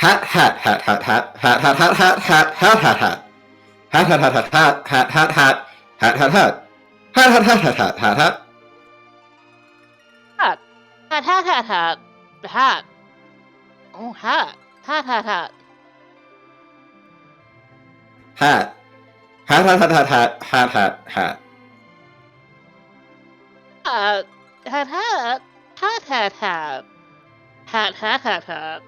Hat hat hat hat hat hat hat hat hat hat hat hat hat. Hat hat hat hat hat hat hat hat hat hat hat. Hat hat hat hat hat hat hat. Hat. Hat, hat, hat, hat. Hat. Oh, hat. Hat, hat, hat. Hat. Hat hat hat hat hat hat hat hat. Hat. Hat, hat. Hat, hat, hat. Hat, hat, hat, hat.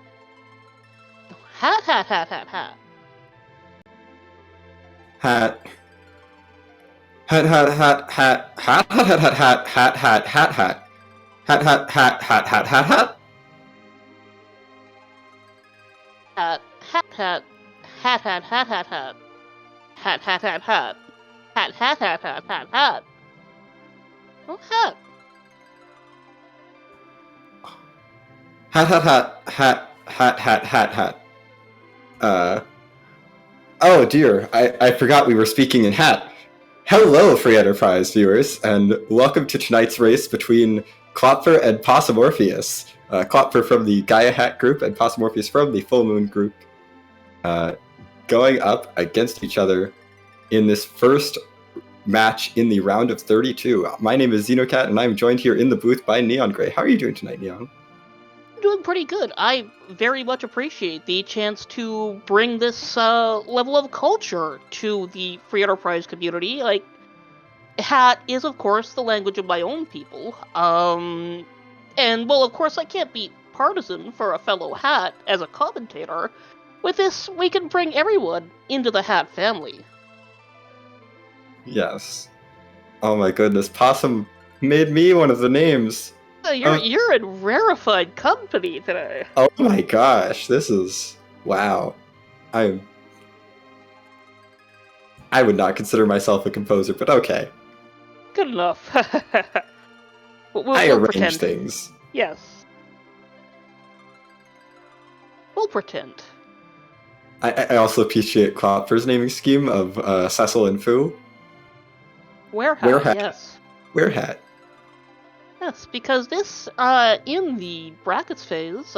Hat, hat, hat, hat, hat. Hat. Hat hat hat hat hat hat hat hat hat hat hat hat. Hat hat hat hat hat hat hat. Hat. Hat, hat. Hat, hat, hat, hat, hat. Hat, hat, hat, hat. Hat, hat, hat, hat, hat, hat. Oh, hat. Hat hat hat hat hat hat hat hat. Oh dear, I forgot we were speaking in hat. Hello, Free Enterprise viewers, and welcome to tonight's race between Klopfer and Possumorpheus. Klopfer from the Gaia Hat group and Possumorpheus from the Full Moon group, going up against each other in this first match in the round of 32. My name is Xenocat, and I'm joined here in the booth by Neon Gray. How are you doing tonight, Neon? Doing pretty good. I very much appreciate the chance to bring this level of culture to the Free Enterprise community. Like, Hat is, of course, the language of my own people. And, well, of course, I can't be partisan for a fellow Hat as a commentator. With this, we can bring everyone into the Hat family. Yes. Oh my goodness, Possum made me one of the names. You're in rarefied company today. Oh my gosh, this is... wow. I would not consider myself a composer, but okay. Good enough. I arrange things. Yes. We'll pretend. I also appreciate Klopfer's naming scheme of Cecil and Fu. Werehat, yes. Werehat. Yes, because this, in the brackets phase,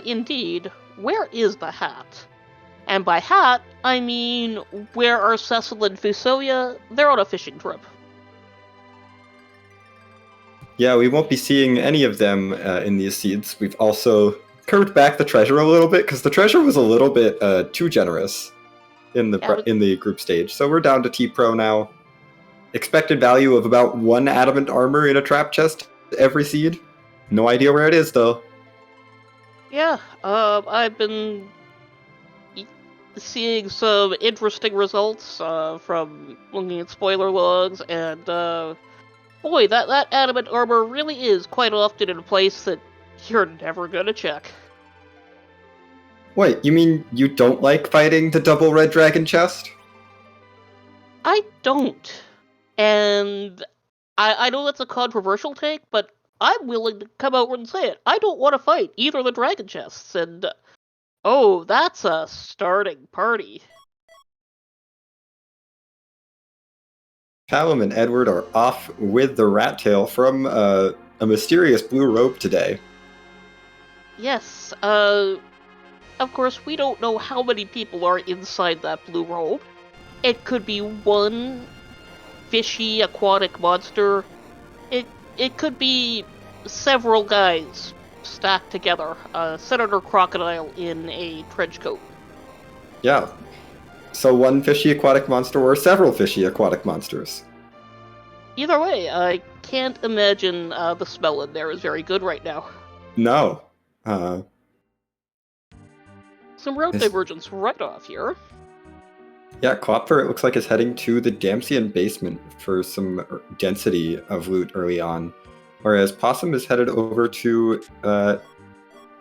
indeed, where is the hat? And by hat, I mean, where are Cecil and Fusoya? They're on a fishing trip. Yeah, we won't be seeing any of them in these seeds. We've also curved back the treasure a little bit, because the treasure was a little bit too generous in the group stage. So we're down to T-Pro now. Expected value of about 1 adamant armor in a trap chest every seed. No idea where it is, though. Yeah, I've been seeing some interesting results from looking at spoiler logs, and boy, that adamant armor really is quite often in a place that you're never gonna check. Wait, you mean you don't like fighting the double red dragon chest? I don't. And I know that's a controversial take, but I'm willing to come out and say it. I don't want to fight either of the dragon chests, and oh, that's a starting party. Callum and Edward are off with the rat tail from a mysterious blue robe today. Yes, of course, we don't know how many people are inside that blue robe. It could be one fishy aquatic monster. It could be several guys stacked together. Senator Crocodile in a trench coat. Yeah. So one fishy aquatic monster or several fishy aquatic monsters. Either way, I can't imagine the smell in there is very good right now. No. Some route divergence right off here. Yeah, Klopfer, it looks like, is heading to the Damsian basement for some density of loot early on, whereas Possum is headed over to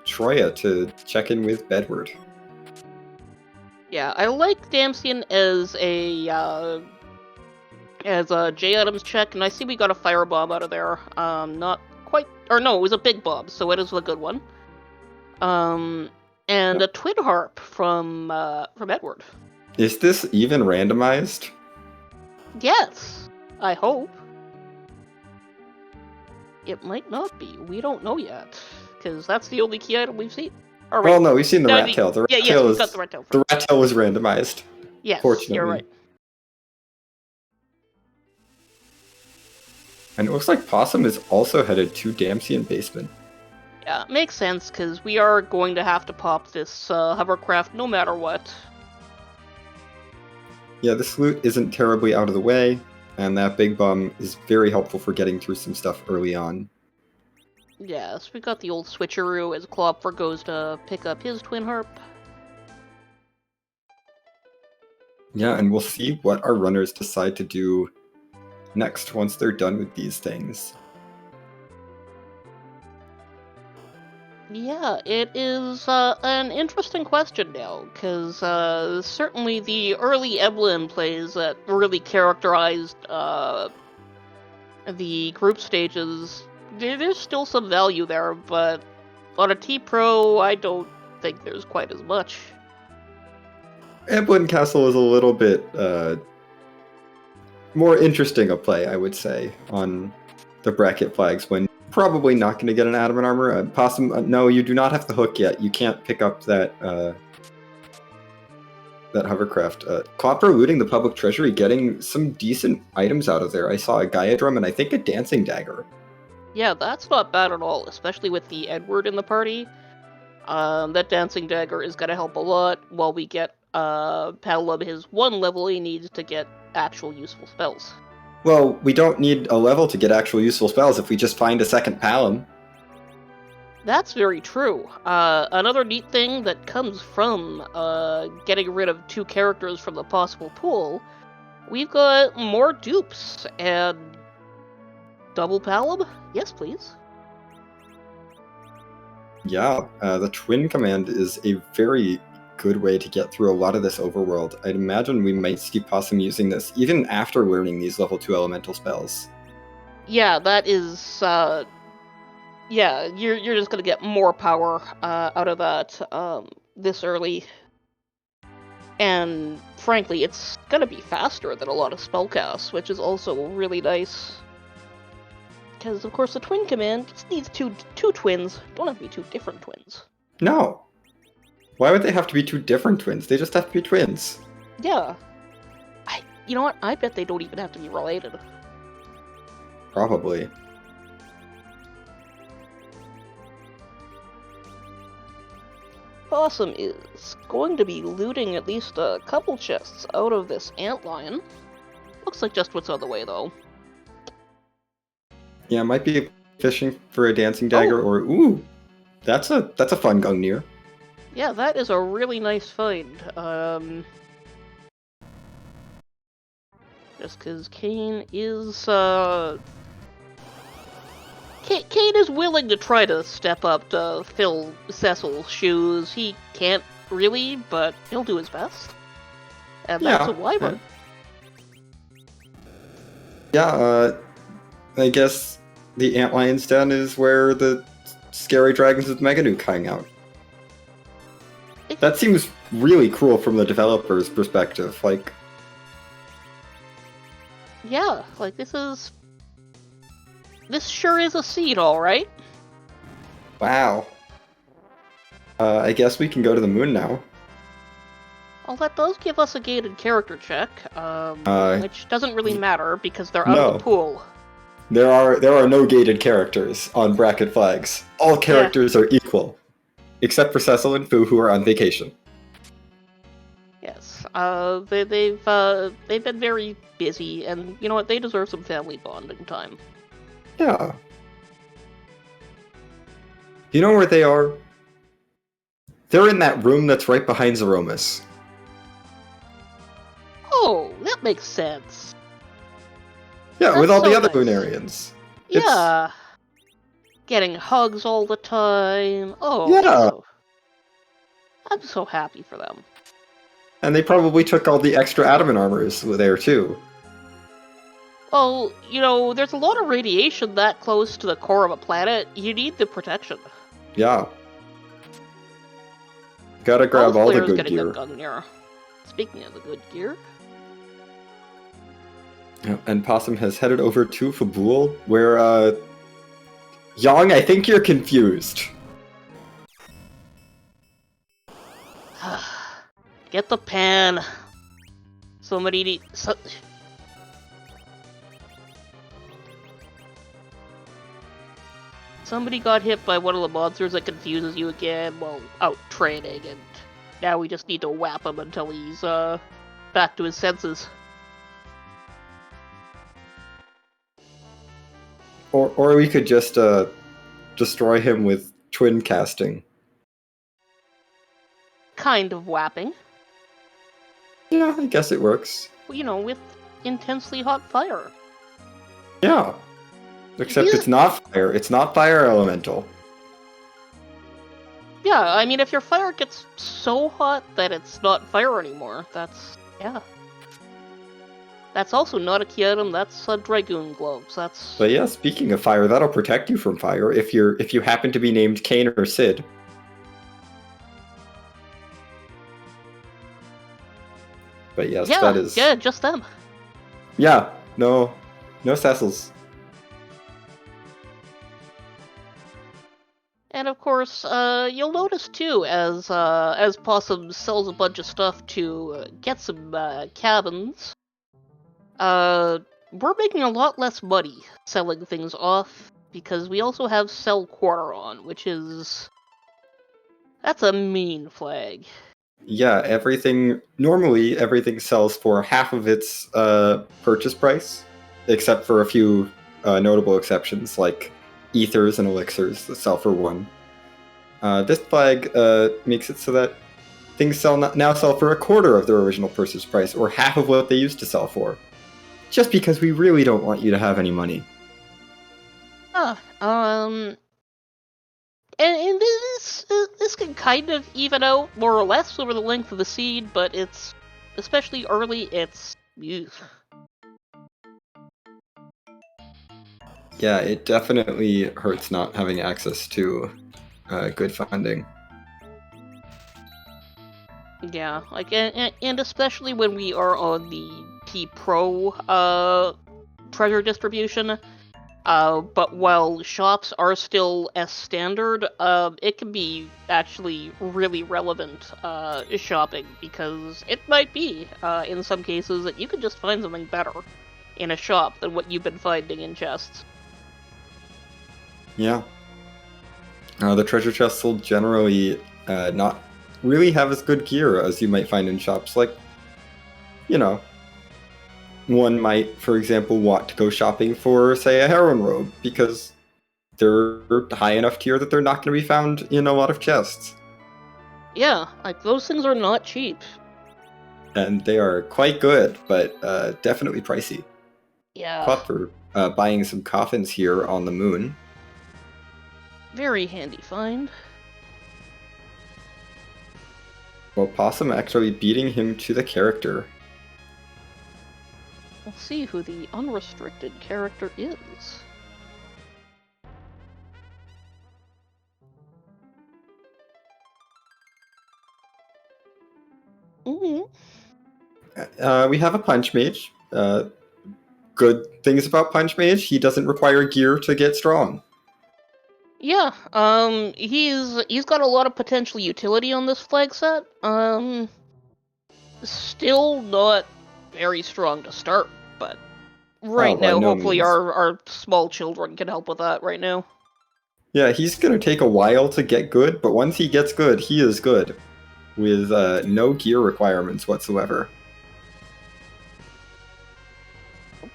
Troya to check in with Bedward. Yeah, I like Damsian as a J Adams check, and I see we got a firebomb out of there. Not quite, or no, it was a big bomb, so it is a good one. And a twin harp from Edward. Is this even randomized? Yes, I hope. It might not be. We don't know yet, because that's the only key item we've seen. Or Well, wait, no, we've seen the no, rat tail. The rat yes, tail we've is got the rat tail. the rat tail was randomized. Yes, Fortunately. you're right. And it looks like Possum is also headed to Damsian Basement. Yeah, makes sense, because we are going to have to pop this hovercraft no matter what. Yeah, this loot isn't terribly out of the way, and that big bomb is very helpful for getting through some stuff early on. Yes, we got the old switcheroo as Klopfer goes to pick up his twin harp. Yeah, and we'll see what our runners decide to do next once they're done with these things. Yeah, it is an interesting question now, because certainly the early Evelyn plays that really characterized the group stages, there's still some value there, but on a T-Pro, I don't think there's quite as much. Amblin Castle is a little bit more interesting a play, I would say, on the bracket flags when probably not going to get an adamant armor. Possum, no, you do not have the hook yet. You can't pick up that that hovercraft. Klopfer looting the public treasury, getting some decent items out of there. I saw a Gaia drum and I think a dancing dagger. Yeah, that's not bad at all, especially with the Edward in the party. That dancing dagger is gonna help a lot while we get Paddle his one level he needs to get actual useful spells. Well, we don't need a level to get actual useful spells if we just find a second Palom. That's very true. Another neat thing that comes from getting rid of 2 characters from the possible pool, we've got more dupes and double Palom? Yes, please. Yeah, the twin command is a very good way to get through a lot of this overworld. I'd imagine we might see Possum using this even after learning these level 2 elemental spells. Yeah, that is yeah, you're just gonna get more power out of that this early. And frankly, it's gonna be faster than a lot of spellcasts, which is also really nice. Because of course the twin command just needs two twins. Don't have to be 2 different twins. No. Why would they have to be 2 different twins? They just have to be twins. Yeah. You know what? I bet they don't even have to be related. Probably. Possum is going to be looting at least a couple chests out of this antlion. Looks like just what's on the way, though. Yeah, might be fishing for a dancing dagger or ooh, that's a fun Gungnir. Yeah, that is a really nice find. Just because Kane is Kane is willing to try to step up to fill Cecil's shoes. He can't really, but he'll do his best. And that's a wyvern. Yeah, I guess the Antlion's Den is where the scary dragons with Mega Nuke hang out. That seems really cruel from the developer's perspective. Like, yeah, like this sure is a seed, all right. wow. I guess we can go to the moon now. Well, that does give us a gated character check, which doesn't really matter because they're out of the pool. There are no gated characters on bracket flags. All characters are equal, except for Cecil and Fu, who are on vacation. Yes, they've been very busy, and you know what? They deserve some family bonding time. Yeah. You know where they are? They're in that room that's right behind Zeromus. Oh, that makes sense. Yeah, That's with all the so other nice. Lunarians. Yeah. Getting hugs all the time. Oh, Yeah. I'm so happy for them. And they probably took all the extra adamant armors there, too. Well, you know, there's a lot of radiation that close to the core of a planet. You need the protection. Yeah. Gotta grab all the good getting gear. That gun gear. Speaking of the good gear. And Possum has headed over to Fabul, where, Yang, I think you're confused. Get the pan. Somebody need... Somebody got hit by one of the monsters that confuses you again while out training, and now we just need to whap him until he's, back to his senses. Or we could just, destroy him with twin casting. Kind of whapping. Yeah, I guess it works. You know, with intensely hot fire. Yeah. Except it's not fire. It's not fire elemental. Yeah, I mean, if your fire gets so hot that it's not fire anymore, that's... yeah. That's also not a key item, that's a Dragoon Gloves, that's... But yeah, speaking of fire, that'll protect you from fire if you happen to be named Kane or Sid. But yes, yeah, that is... Yeah, just them. Yeah, no Cecils. And of course, you'll notice too, as Possum sells a bunch of stuff to get some cabins, we're making a lot less money selling things off, because we also have Sell Quarter on, which is... that's a mean flag. Yeah, normally everything sells for half of its purchase price, except for a few notable exceptions, like ethers and elixirs that sell for 1. This flag makes it so that things now sell for a quarter of their original purchase price, or half of what they used to sell for. Just because we really don't want you to have any money. And this can kind of even out more or less over the length of the seed, but it's especially early. It's Yeah, it definitely hurts not having access to good funding. Yeah, like and especially when we are on the T Pro treasure distribution. But while shops are still as standard, it can be actually really relevant shopping, because it might be, in some cases, that you could just find something better in a shop than what you've been finding in chests. Yeah. The treasure chests will generally not really have as good gear as you might find in shops. Like, you know, one might, for example, want to go shopping for, say, a heroin robe, because they're high enough tier that they're not going to be found in a lot of chests. Yeah, like, those things are not cheap. And they are quite good, but definitely pricey. Yeah. Klopfer buying some coffins here on the moon. Very handy find. Well, Possum actually beating him to the character. We'll see who the unrestricted character is. We have a Punch Mage. Good things about Punch Mage, he doesn't require gear to get strong. Yeah, he's got a lot of potential utility on this flag set. Still not very strong to start, but right now, no hopefully means. our small children can help with that right now. Yeah, he's gonna take a while to get good, but once he gets good, he is good. With no gear requirements whatsoever.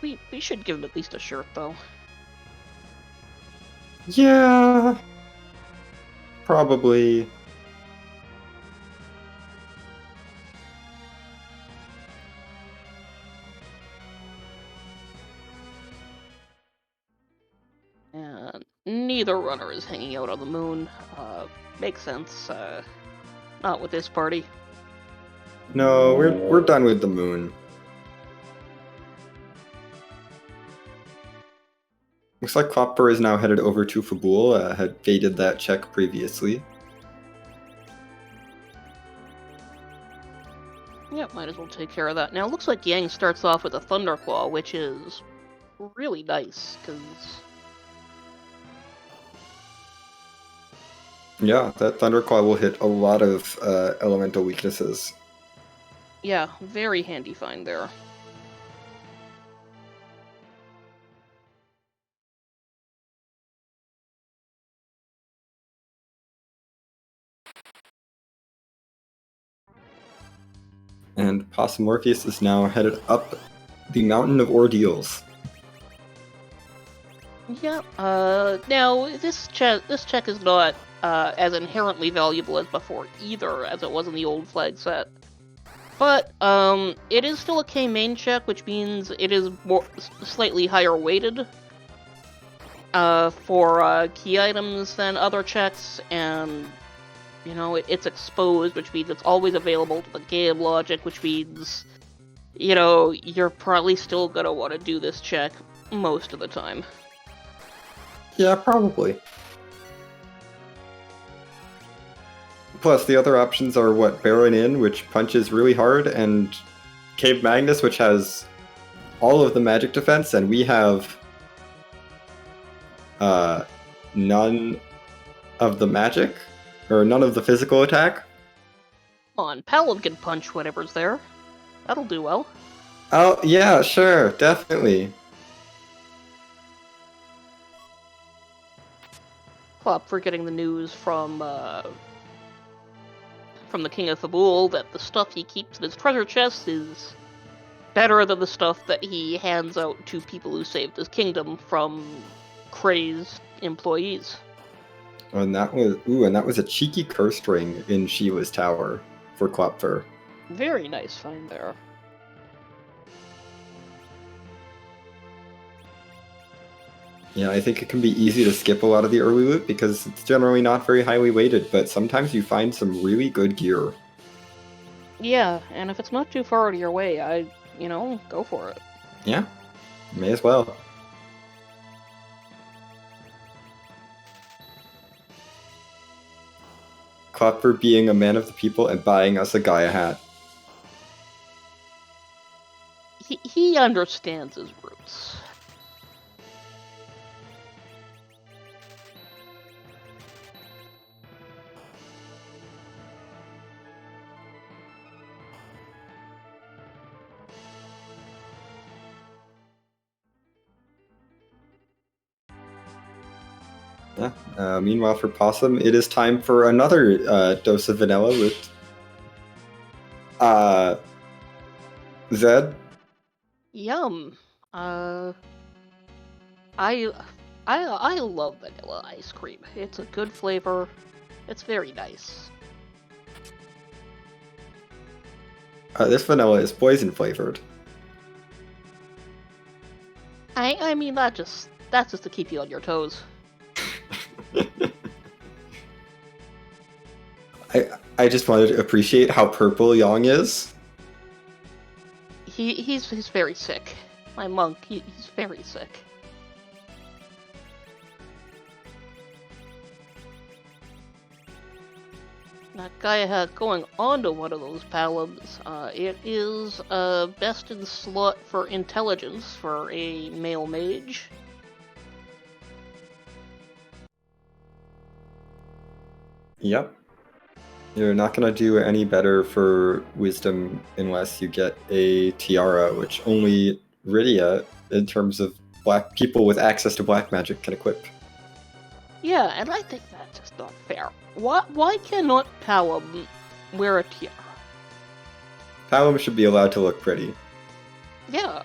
We should give him at least a shirt, though. Yeah. Probably. And neither runner is hanging out on the moon. Makes sense. Not with this party. No, we're done with the moon. Looks like Klopfer is now headed over to Fabul, had evaded that check previously. Yep, might as well take care of that. Now, it looks like Yang starts off with a Thunderclaw, which is really nice, because... Yeah, that Thunderclaw will hit a lot of elemental weaknesses. Yeah, very handy find there. And Possumorpheus is now headed up the Mountain of Ordeals. Yeah, now, this check is not, as inherently valuable as before either, as it was in the old flag set. But, it is still a K main check, which means it is slightly higher weighted, for, key items than other checks, and, you know, it's exposed, which means it's always available to the game logic, which means, you know, you're probably still gonna want to do this check most of the time. Yeah, probably. Plus, the other options are what? Baron In, which punches really hard, and Cave Magnus, which has all of the magic defense, and we have none of the magic, or none of the physical attack. Come on, Paladin can punch whatever's there. That'll do well. Oh, yeah, sure, definitely. Klopfer getting the news from the King of Thabul that the stuff he keeps in his treasure chest is better than the stuff that he hands out to people who saved his kingdom from crazed employees. And that was a cheeky curse ring in Sheila's tower for Klopfer. Very nice find there. Yeah, I think it can be easy to skip a lot of the early loot because it's generally not very highly weighted, but sometimes you find some really good gear. Yeah, and if it's not too far out of your way, go for it. Yeah, may as well. Klopfer being a man of the people and buying us a Gaia hat. He understands his roots. Yeah. Meanwhile, for Possum, it is time for another dose of vanilla with Zed. Yum. I love vanilla ice cream. It's a good flavor. It's very nice. This vanilla is poison flavored. I mean that's just to keep you on your toes. I just wanted to appreciate how purple Yang is. He's very sick. My monk, he's very sick. Now, Gaia going on to one of those paladins. It is a best in slot for intelligence for a male mage. Yep. You're not going to do any better for wisdom unless you get a tiara, which only Rydia, in terms of black people with access to black magic, can equip. Yeah, and I think that's just not fair. Why cannot Palom wear a tiara? Palom should be allowed to look pretty. Yeah.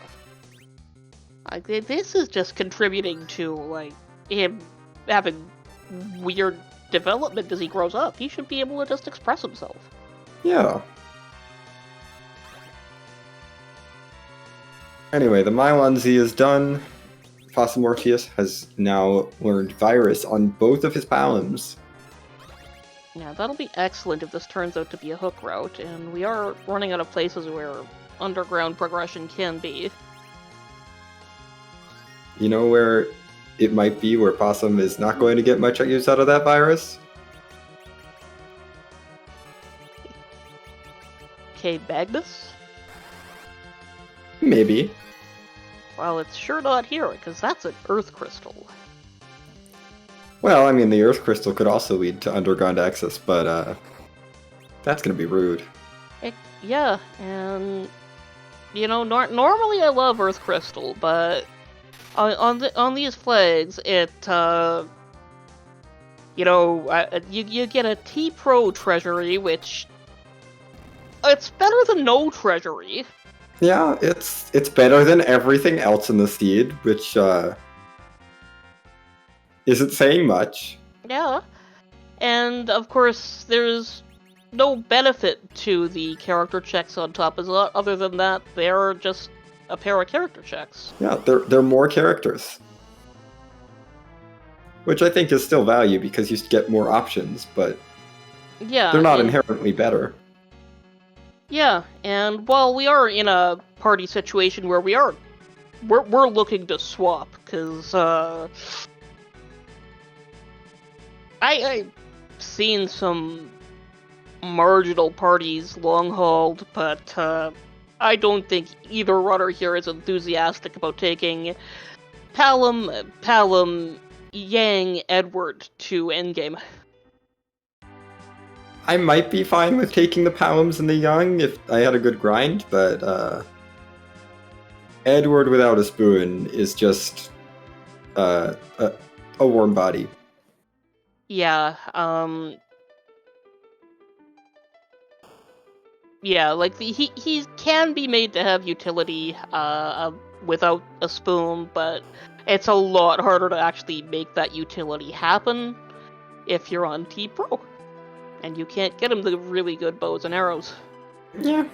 This is just contributing to, him having weird development as he grows up. He should be able to just express himself. Yeah. Anyway, the Mylonzi is done. Possumorpheus has now learned Virus on both of his Paloms. Yeah, that'll be excellent if this turns out to be a hook route, and we are running out of places where underground progression can be. You know where it might be where Possum is not going to get much use out of that virus? Okay, Magnus? Maybe. Well, it's sure not here, because that's an Earth Crystal. Well, I mean, the Earth Crystal could also lead to underground access, but that's going to be rude. Yeah, and normally I love Earth Crystal, but on these flags, you get a T Pro treasury, which it's better than no treasury. Yeah, it's better than everything else in the seed, which isn't saying much. Yeah, and of course there's no benefit to the character checks on top as well, other than that they're just a pair of character checks. Yeah, they're more characters. Which I think is still value because you get more options, but Yeah, they're not inherently better. Yeah, and while we are in a party situation where we're looking to swap, because I've seen some marginal parties long hauled, but I don't think either runner here is enthusiastic about taking Palom, Yang, Edward to endgame. I might be fine with taking the Palms and the Young if I had a good grind, but Edward without a spoon is just a warm body. Yeah, yeah, like he can be made to have utility without a spoon, but it's a lot harder to actually make that utility happen if you're on T Pro, and you can't get him the really good bows and arrows. Yeah,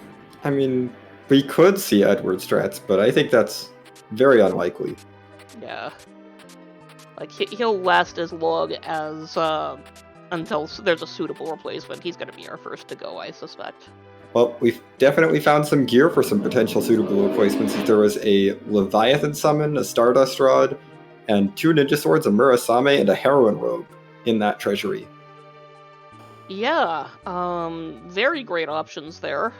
I mean, we could see Edward strats, but I think that's very unlikely. Yeah, like he'll last as long as until there's a suitable replacement. He's gonna be our first to go, I suspect. Well, we've definitely found some gear for some potential suitable replacements. If there was a Leviathan summon, a Stardust Rod, and 2 Ninja Swords, a Murasame, and a Heroine Robe in that treasury. Yeah, very great options there.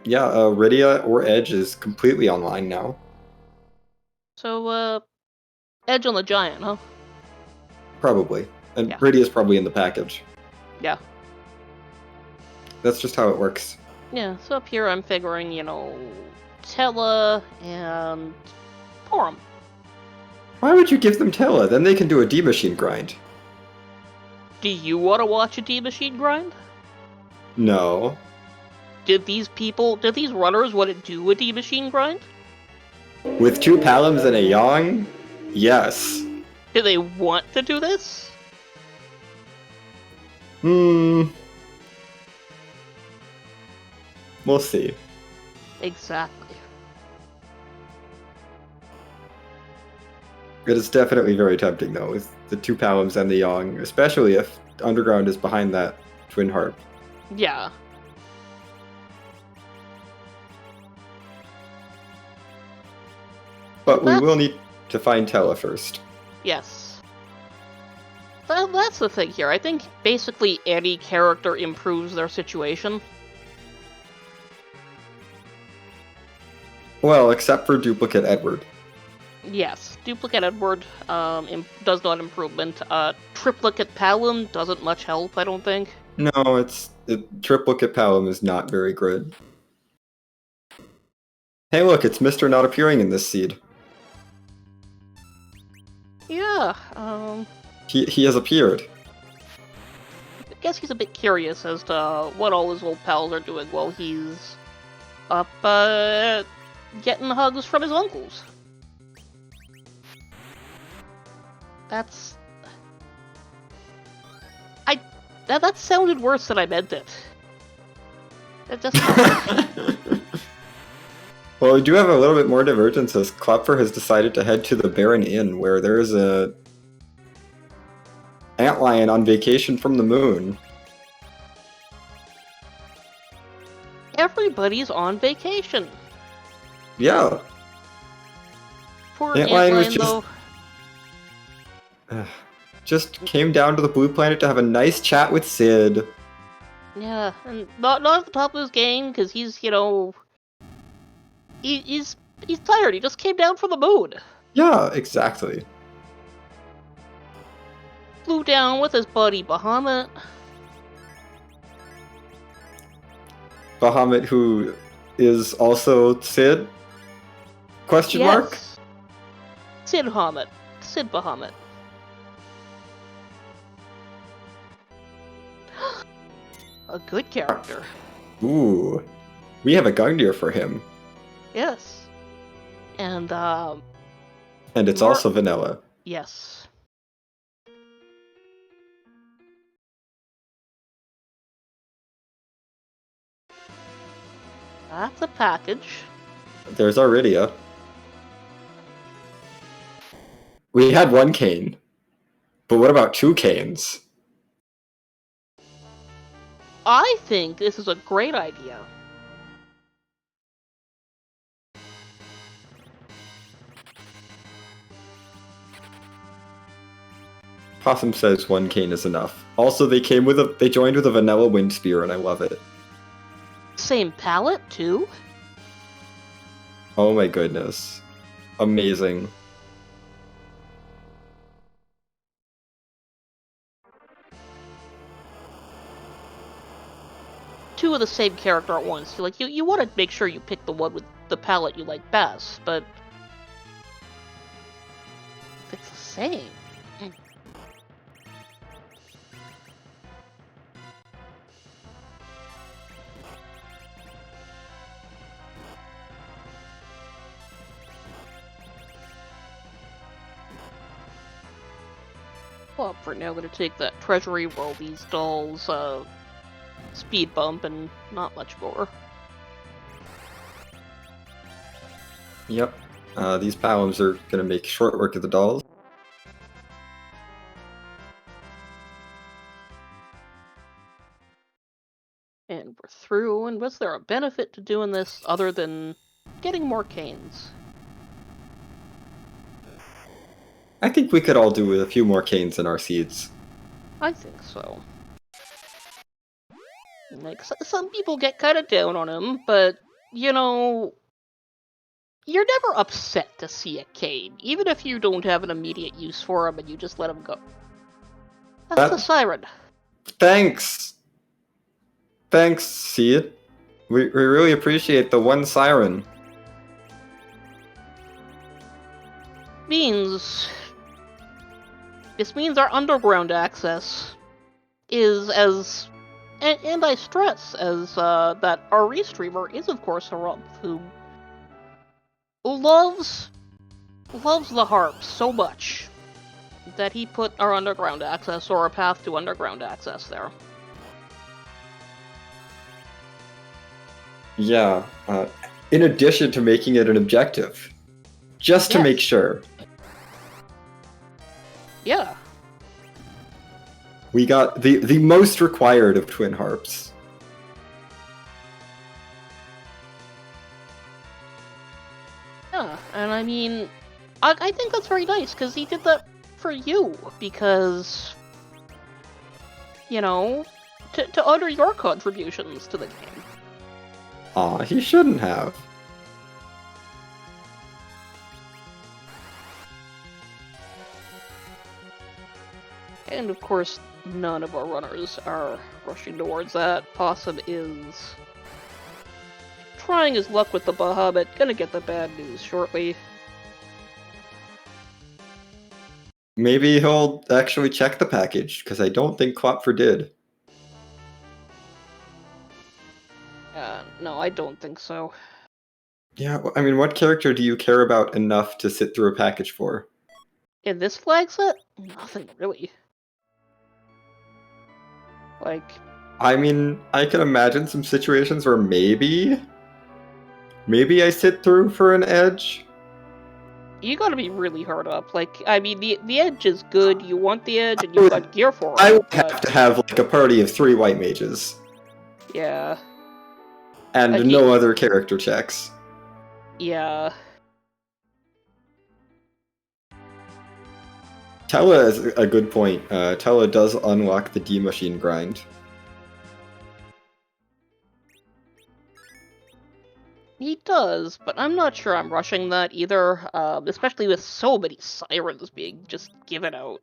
Yeah, Rydia or Edge is completely online now. So, Edge on the Giant, huh? Probably. And Yeah. Rydia's probably in the package. Yeah. That's just how it works. Yeah, so up here I'm figuring, Tella and Porum. Why would you give them Tella? Then they can do a D-Machine grind. Do you want to watch a D-Machine grind? No. Did these runners want to do a D-Machine grind? With 2 Palams and a Yang? Yes. Do they want to do this? We'll see. Exactly. It is definitely very tempting, though, with the 2 Palams and the Yang, especially if Underground is behind that Twin Harp. Yeah. But we will need to find Tella first. Yes. Well, that's the thing here. I think basically any character improves their situation. Well, except for Duplicate Edward. Yes, Duplicate Edward does not improvement. Triplicate Palom doesn't much help, I don't think. No, Triplicate Palam is not very good. Hey look, it's Mr. Not Appearing in this seed. Yeah, He has appeared. I guess he's a bit curious as to what all his old pals are doing while he's up, getting hugs from his uncles. That sounded worse than I meant it. It just... Well, we do have a little bit more divergence as Klopfer has decided to head to the Baron Inn, where there is a antlion on vacation from the moon. Everybody's on vacation. Yeah. Poor Antlion was Antlion, though. Just came down to the blue planet to have a nice chat with Sid. Yeah, and not at the top of his game, because he's, he's tired. He just came down from the moon. Yeah, exactly. Flew down with his buddy Bahamut. Bahamut who is also Sid? Question mark? Yes. Sid Bahamut. Sid Bahamut. A good character. Ooh. We have a Gungnir for him. Yes. And, And it's also vanilla. Yes. That's a package. There's Aridia. We had one cane. But what about two canes? I think this is a great idea. Possum says one cane is enough. Also, they joined with a vanilla wind spear, and I love it. Same palette, too? Oh my goodness. Amazing. Two of the same character at once. You want to make sure you pick the one with the palette you like best, but if it's the same. Well, for now, I'm gonna take that treasury, roll these dolls, speed bump, and not much more. Yep. These poems are gonna make short work of the dolls. And we're through, and was there a benefit to doing this other than getting more canes? I think we could all do with a few more canes in our seeds. I think so. Like, some people get kind of down on him, but, you know, you're never upset to see a cane, even if you don't have an immediate use for him and you just let him go. That's a siren. Thanks! Thanks, Seed. We really appreciate the one siren. This means our underground access is as, and I stress, as that our restreamer is, of course, a rump who loves the harp so much that he put our underground access, or a path to underground access, there. Yeah, in addition to making it an objective. Just to make sure. Yeah. We got the most required of twin harps. Yeah, and I mean, I think that's very nice, because he did that for you, because, you know, to honor your contributions to the game. Aw, he shouldn't have. And of course, none of our runners are rushing towards that. Possum is trying his luck with the Bahamut, gonna get the bad news shortly. Maybe he'll actually check the package, because I don't think Klopfer did. No, I don't think so. Yeah, I mean, what character do you care about enough to sit through a package for? In this flag set? Nothing, really. Like... I mean, I can imagine some situations where maybe I sit through for an edge. You gotta be really hard up. Like, I mean, the edge is good, you want the edge, and you've got gear for it. I would have to have, like, a party of 3 white mages. Yeah. And like no other character checks. Yeah. Tella is a good point. Tella does unlock the D-Machine grind. He does, but I'm not sure I'm rushing that either, especially with so many sirens being just given out.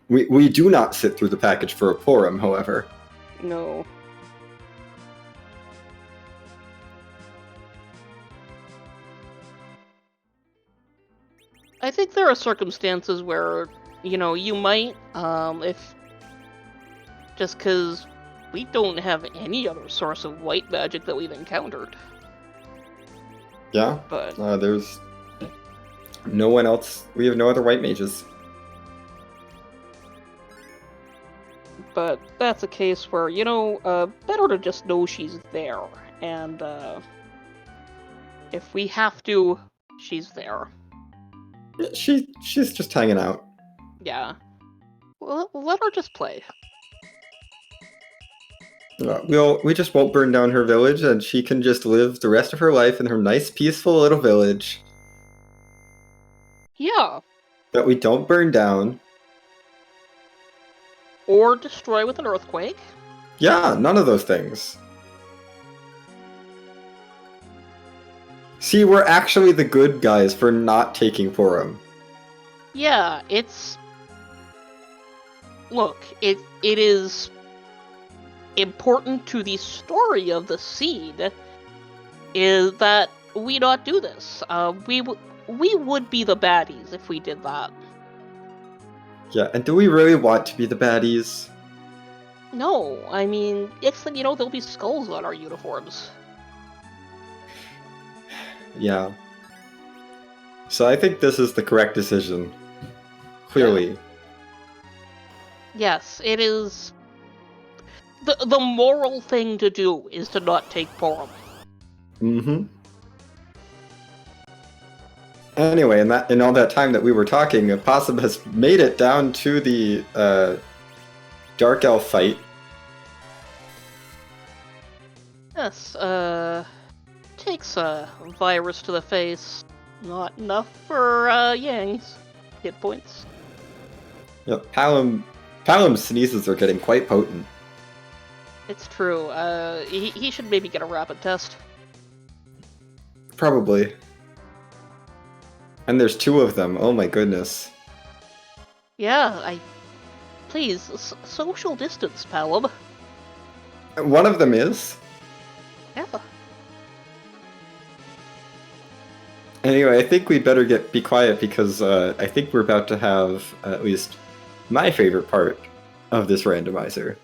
We do not sit through the package for a Porum, however. No. think there are circumstances where, you might, if just because we don't have any other source of white magic that we've encountered. Yeah, But there's no one else. We have no other white mages. But that's a case where, better to just know she's there. And, if we have to, she's there. She's just hanging out. Yeah. Well, let her just play. We just won't burn down her village, and she can just live the rest of her life in her nice, peaceful little village. Yeah. That we don't burn down. Or destroy with an earthquake. Yeah, none of those things. See, we're actually the good guys for not taking Forum. Yeah, it's... Look, it is important to the story of the seed is that we not do this. We would be the baddies if we did that. Yeah, and do we really want to be the baddies? No, I mean, next thing you know, there'll be skulls on our uniforms. Yeah. So I think this is the correct decision. Clearly. Yeah. Yes, it is. The moral thing to do is to not take Porum. Mm-hmm. Anyway, in all that time that we were talking, Possum has made it down to the Dark Elf fight. Yes, takes a virus to the face. Not enough for Yang's hit points. Yep, Palom's sneezes are getting quite potent. It's true. He should maybe get a rapid test. Probably. And there's 2 of them. Oh my goodness. Yeah, please, social distance, Palom. One of them is. Yeah. Anyway, I think we'd better be quiet because I think we're about to have at least my favorite part of this randomizer.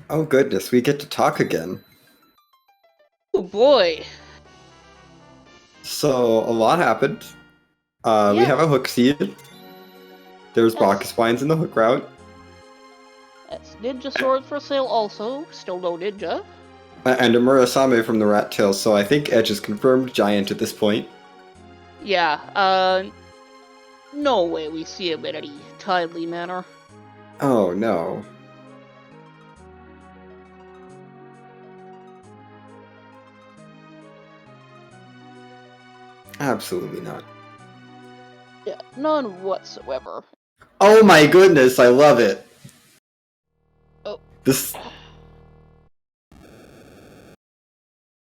Oh goodness, we get to talk again. Oh boy. So a lot happened. We Yeah. have a hook seed. There's Yes. Bacchus spines in the hook route. That's ninja sword for sale also. Still no ninja. And a Murasame from the Rat Tail, so I think Edge is confirmed giant at this point. Yeah, no way we see him in any timely manner. Oh no. Absolutely not. Yeah, none whatsoever. Oh my goodness, I love it. Oh. This.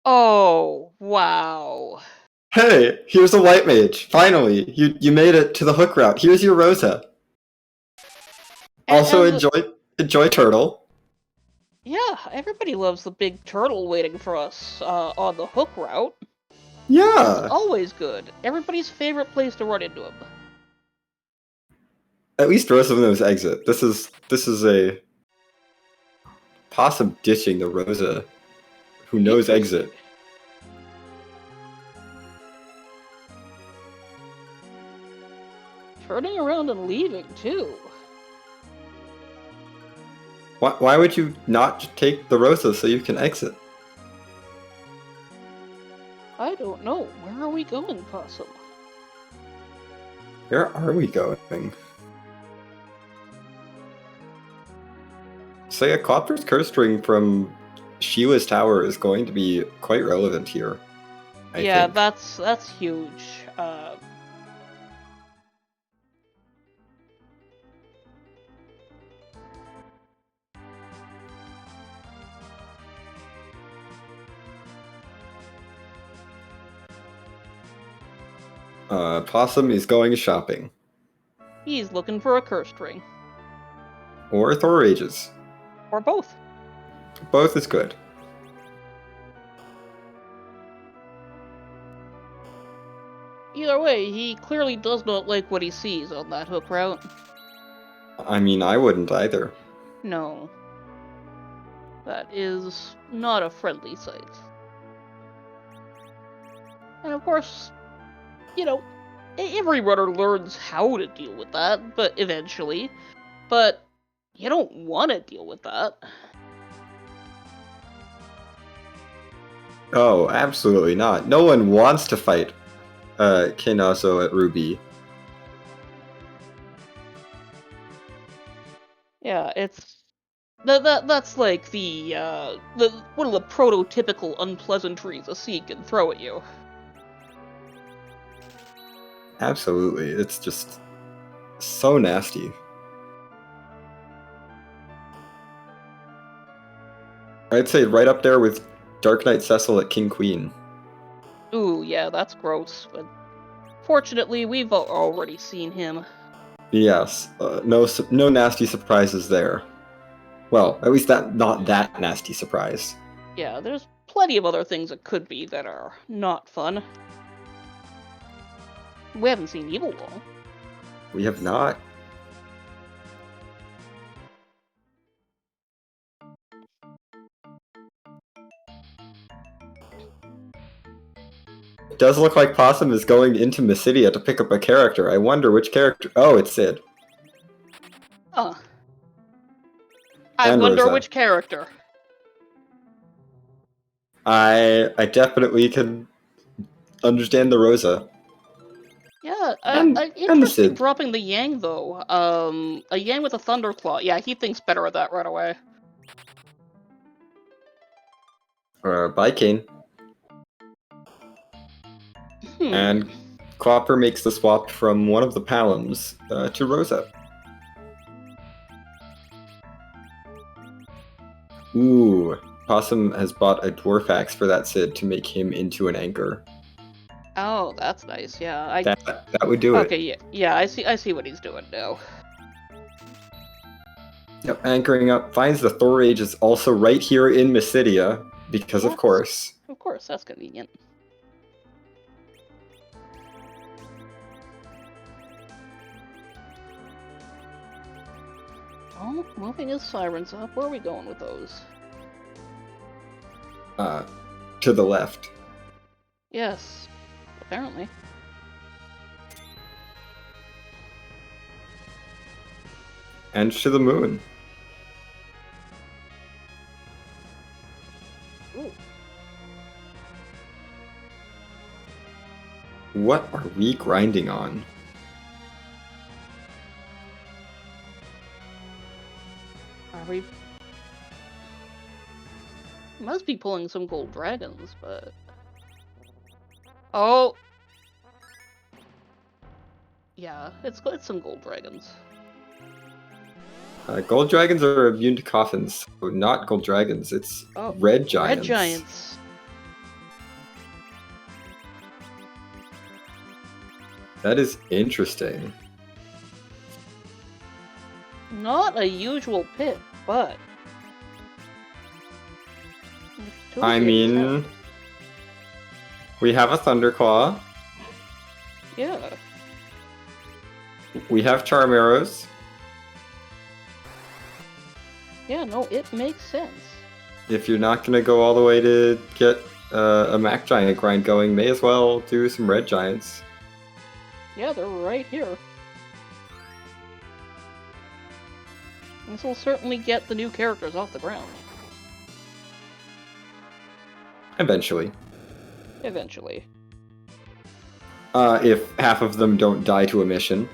Oh, wow. Hey, here's a white mage. Finally, you made it to the hook route. Here's your Rosa. Also, And enjoy turtle. yeah, everybody loves the big turtle waiting for us on the hook route. It's Yeah. always good. Everybody's favorite place to run into him. At least Rosa knows exit. This is a Possum ditching the Rosa, who knows exit. turning around and leaving, too. Why would you not take the Rosa so you can exit? I don't know. Where are we going, Possum? Where are we going? Say a Klopfer's curse ring from Sheila's tower is going to be quite relevant here. I think. that's huge. Possum is going shopping. He's looking for a cursed ring. Or Thor Rages. Or both. Both is good. Either way, he clearly does not like what he sees on that hook route. I mean, I wouldn't either. No. That is not a friendly sight. And of course, you know, every runner learns how to deal with that, but eventually. But you don't want to deal with that. Oh, absolutely not. No one wants to fight Kinazo at Ruby. Yeah, it's that's like the one of the prototypical unpleasantries a sea can throw at you. Absolutely. It's just so nasty. I'd say right up there with Dark Knight Cecil at King Queen. Ooh, yeah, that's gross, but fortunately, we've already seen him. Yes, no nasty surprises there. Well, at least not that nasty surprise. Yeah, there's plenty of other things it could be that are not fun. We haven't seen Evil Wall. We have not. It does look like Possum is going into Mysidia to pick up a character. I wonder which character. Oh, it's Sid. Huh. I And wonder Rosa. which character. I definitely can understand the Rosa. Yeah, And the interesting Sid. dropping the Yang, though. A Yang with a Thunderclaw. Yeah, he thinks better of that right away. By Kane. And Klopfer makes the swap from one of the Palams to Rosa. Ooh, Possum has bought a Dwarf Axe for that Sid to make him into an anchor. Oh, that's nice. Yeah, That would do it. Okay, yeah, I see what he's doing now. Yep, anchoring up, finds the Thor Age is also right here in Mysidia, because of course. Of course, that's convenient. Oh, moving his sirens up. Where are we going with those? To the left. Yes, apparently. And to the moon. Ooh. What are we grinding on? Are we... Must be pulling some gold dragons, but... Oh! Yeah, it's some gold dragons. Gold dragons are immune to coffins. So not gold dragons, it's red giants. Red giants. That is interesting. Not a usual pit, but... I mean... We have a Thunderclaw. Yeah. We have Charm Arrows. Yeah, no, it makes sense. If you're not going to go all the way to get a Mac Giant grind going, may as well do some Red Giants. Yeah, they're right here. This will certainly get the new characters off the ground. Eventually. Eventually. If half of them don't die to a mission.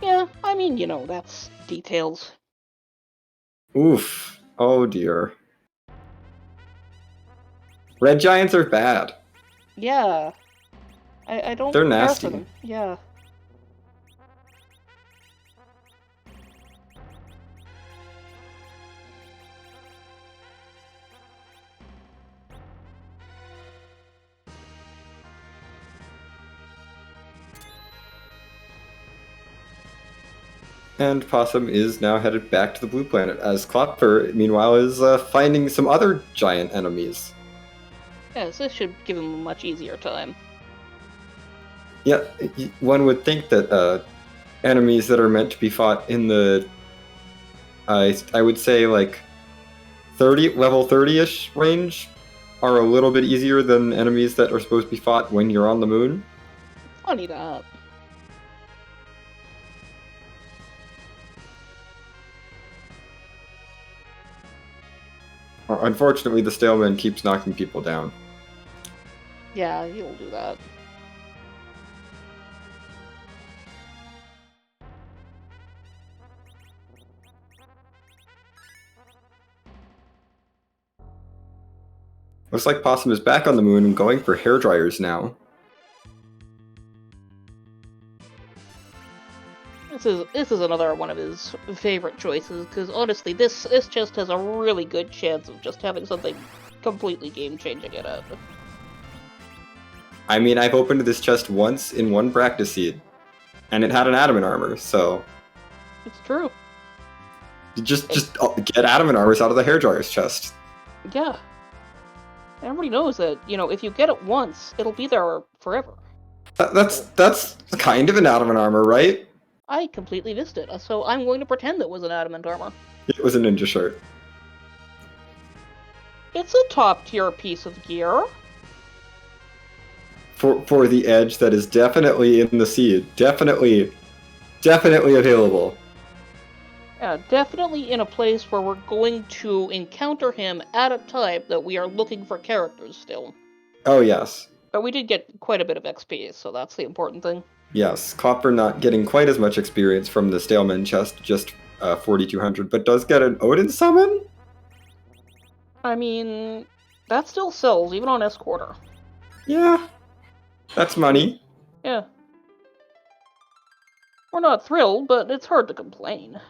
Yeah, I mean, you know, that's details. Oof. Oh dear. Red giants are bad. Yeah. I don't They're care nasty. for them. Yeah. And Possum is now headed back to the blue planet, as Klopfer, meanwhile, is finding some other giant enemies. Yes, this should give him a much easier time. Yeah, one would think that enemies that are meant to be fought in the, I would say, like, level 30-ish range are a little bit easier than enemies that are supposed to be fought when you're on the moon. Funny that. Unfortunately, the Staleman keeps knocking people down. Yeah, he'll do that. Looks like Possum is back on the moon and going for hair dryers now. This is another one of his favorite choices, because honestly, this chest has a really good chance of just having something completely game-changing in it. I mean, I've opened this chest once in one practice seed, and it had an adamant armor, so... It's true. Just get adamant armors out of the hair dryers chest. Yeah. Everybody knows that, you know, if you get it once, it'll be there forever. That's kind of an adamant armor, right? I completely missed it, so I'm going to pretend it was an adamant armor. It was a ninja shirt. It's a top-tier piece of gear. For the edge that is definitely in the seed. Definitely available. Yeah, definitely in a place where we're going to encounter him at a time that we are looking for characters still. Oh, yes. But we did get quite a bit of XP, so that's the important thing. Yes, Klopfer not getting quite as much experience from the Staleman chest, just 4,200, but does get an Odin summon? I mean, that still sells, even on S-Quarter. Yeah, that's money. Yeah. We're not thrilled, but it's hard to complain.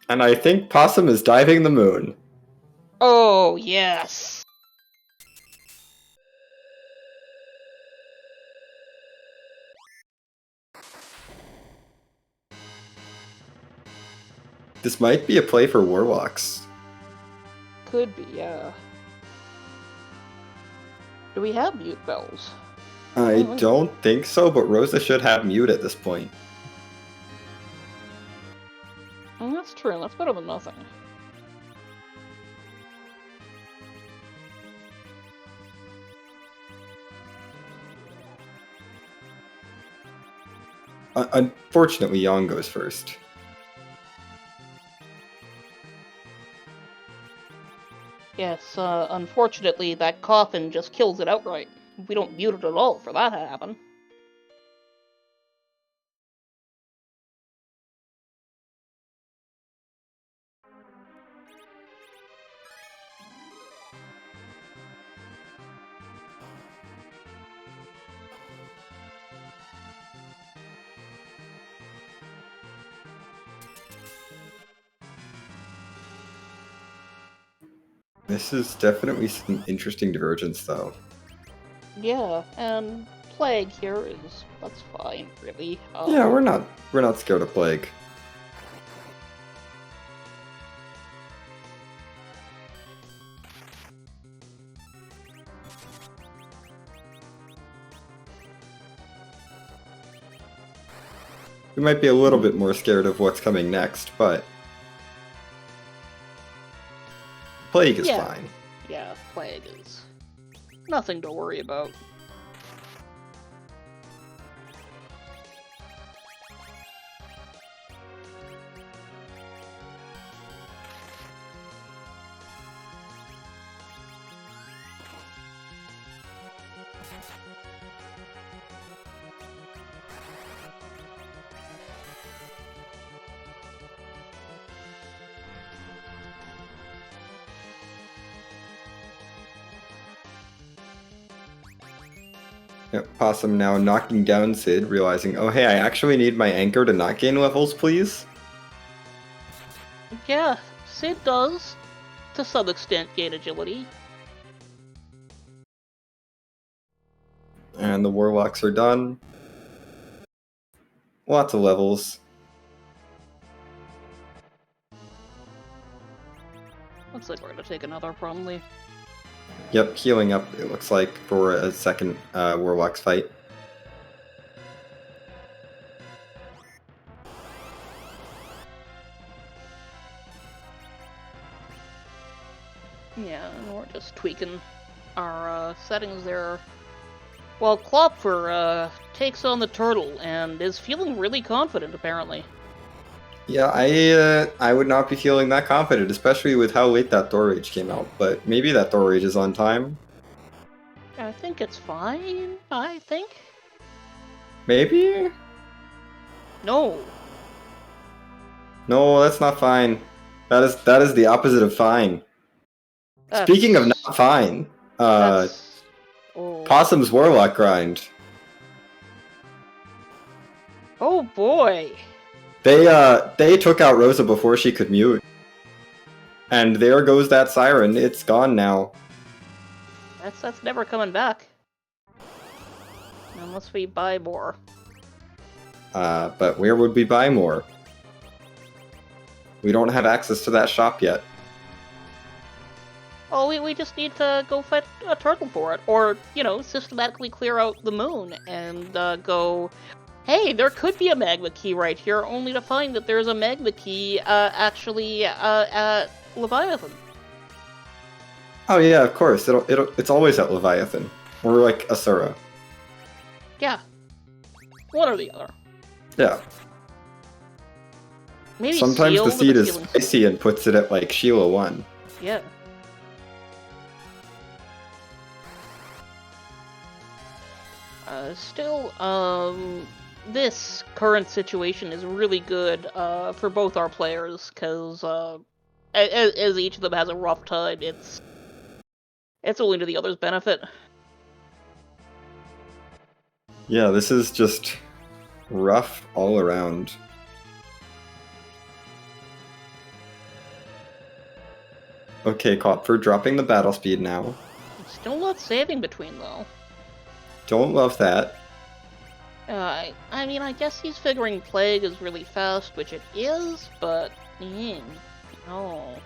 And I think Possum is diving the moon. Oh, yes! This might be a play for Warlocks. Could be, yeah. Do we have mute bells? I don't think so, but Rosa should have mute at this point. That's true, that's better than nothing. Unfortunately, Yang goes first. Yes, unfortunately, that coffin just kills it outright. We don't mute it at all for that to happen. This is definitely some interesting divergence, though. Yeah, and Plague here is... that's fine, really. Yeah, we're not scared of Plague. We might be a little bit more scared of what's coming next, but... Plague is fine. Yeah, Plague is nothing to worry about. Yep, Possum now knocking down Sid, realizing, oh hey, I actually need my anchor to not gain levels, please. Yeah, Sid does, to some extent, gain agility. And the Warlocks are done. Lots of levels. Looks like we're gonna take another, probably. Yep, healing up, it looks like, for a second Warlocks fight. Yeah, and we're just tweaking our settings there. Well, Klopfer takes on the turtle and is feeling really confident, apparently. Yeah, I would not be feeling that confident, especially with how late that Thor Rage came out, but maybe that Thor Rage is on time. I think it's fine, I think. Maybe? No. No, that's not fine. That is the opposite of fine. Speaking of not fine, Oh. Possum's Warlock grind. Oh boy. They took out Rosa before she could mute. And there goes that siren. It's gone now. That's never coming back. Unless we buy more. But where would we buy more? We don't have access to that shop yet. Oh, we just need to go fight a turtle for it. Or, you know, systematically clear out the moon and go, hey, there could be a magma key right here, only to find that there's a magma key actually at Leviathan. Oh yeah, of course. It's always at Leviathan. Or like Asura. Yeah. One or the other. Yeah. Maybe sometimes Seal the seed is healing. spicy and puts it at like Sheila 1. Yeah. Still, this current situation is really good for both our players, because as each of them has a rough time, it's only to the other's benefit. Yeah, this is just rough all around. Okay, Klopfer dropping the battle speed now. Still not saving between, though. Don't love that. I mean, I guess he's figuring Plague is really fast, which it is, but... no.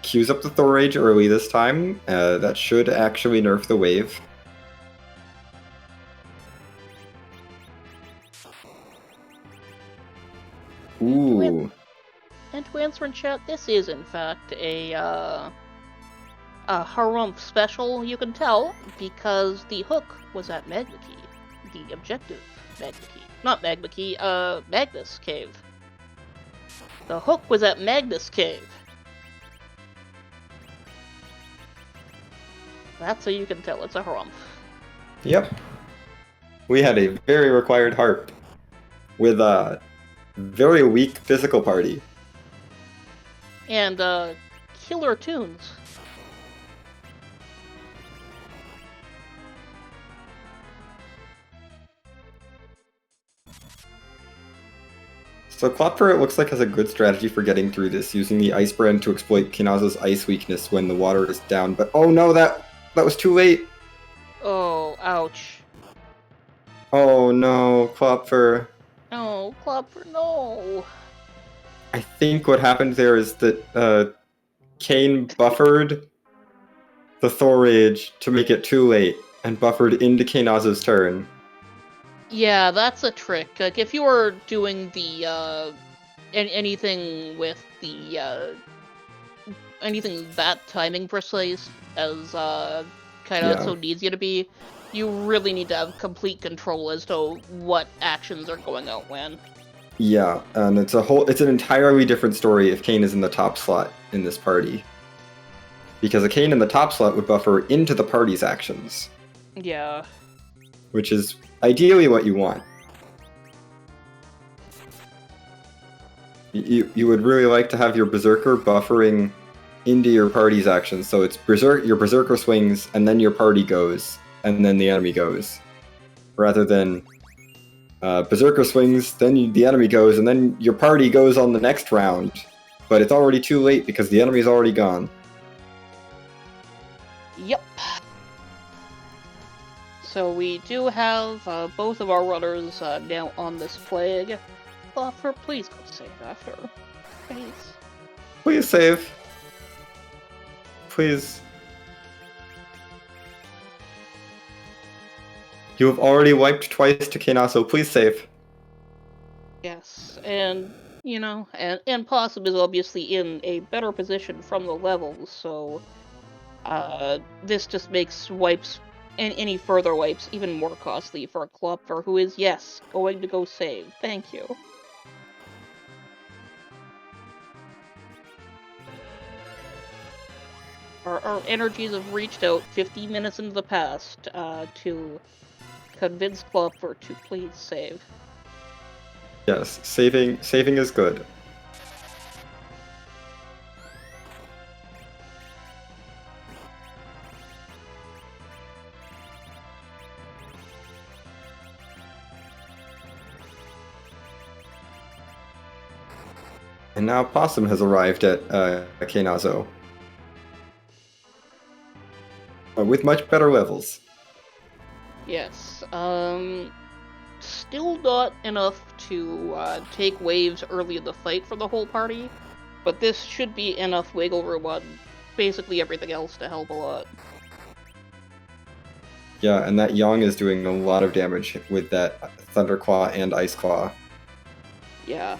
Queues up the Thor Rage early this time. That should actually nerf the wave. Ooh. And to answer in chat, this is in fact a Harumph special, you can tell, because the hook was at Magma Key. The objective Magma Key. Not Magma Key, Magnus Cave. The hook was at Magnus Cave. That's how you can tell it's a Harumph. Yep. We had a very required harp with a very weak physical party. And, killer tunes. So Klopfer, it looks like, has a good strategy for getting through this, using the Ice Brand to exploit Kinaza's ice weakness when the water is down. But oh no, that was too late! Oh, ouch. Oh no, Klopfer. Oh, Klopfer, no! I think what happened there is that Kane buffered the Thor Rage to make it too late, and buffered into Kinaza's turn. Yeah, that's a trick. Like, if you were doing the, anything with the, anything that timing precise as, so needs you to be, you really need to have complete control as to what actions are going out when. Yeah, and it's an entirely different story if Kane is in the top slot in this party. because a cane in the top slot would buffer into the party's actions, Yeah. which is ideally what you want. You would really like to have your Berserker buffering into your party's actions, so it's your Berserker swings, and then your party goes, and then the enemy goes. Rather than Berserker swings, then the enemy goes, and then your party goes on the next round. But it's already too late because the enemy's already gone. Yep. So we do have both of our runners now on this plague. Klopfer, please go save after. Please. Please save. Please. You have already wiped twice to Kenaso. Please save. Yes, and, you know, and Possum is obviously in a better position from the levels, so this just makes wipes, and any further wipes, even more costly for Klopfer, who is, yes, going to go save. Thank you. Our energies have reached out 50 minutes into the past to convince Klopfer to please save. Yes, saving is good. And now Possum has arrived at Kenazo. With much better levels. Yes, still not enough to take waves early in the fight for the whole party, but this should be enough wiggle room on basically everything else to help a lot. Yeah, and that Yang is doing a lot of damage with that Thunderclaw and Ice Claw. Yeah.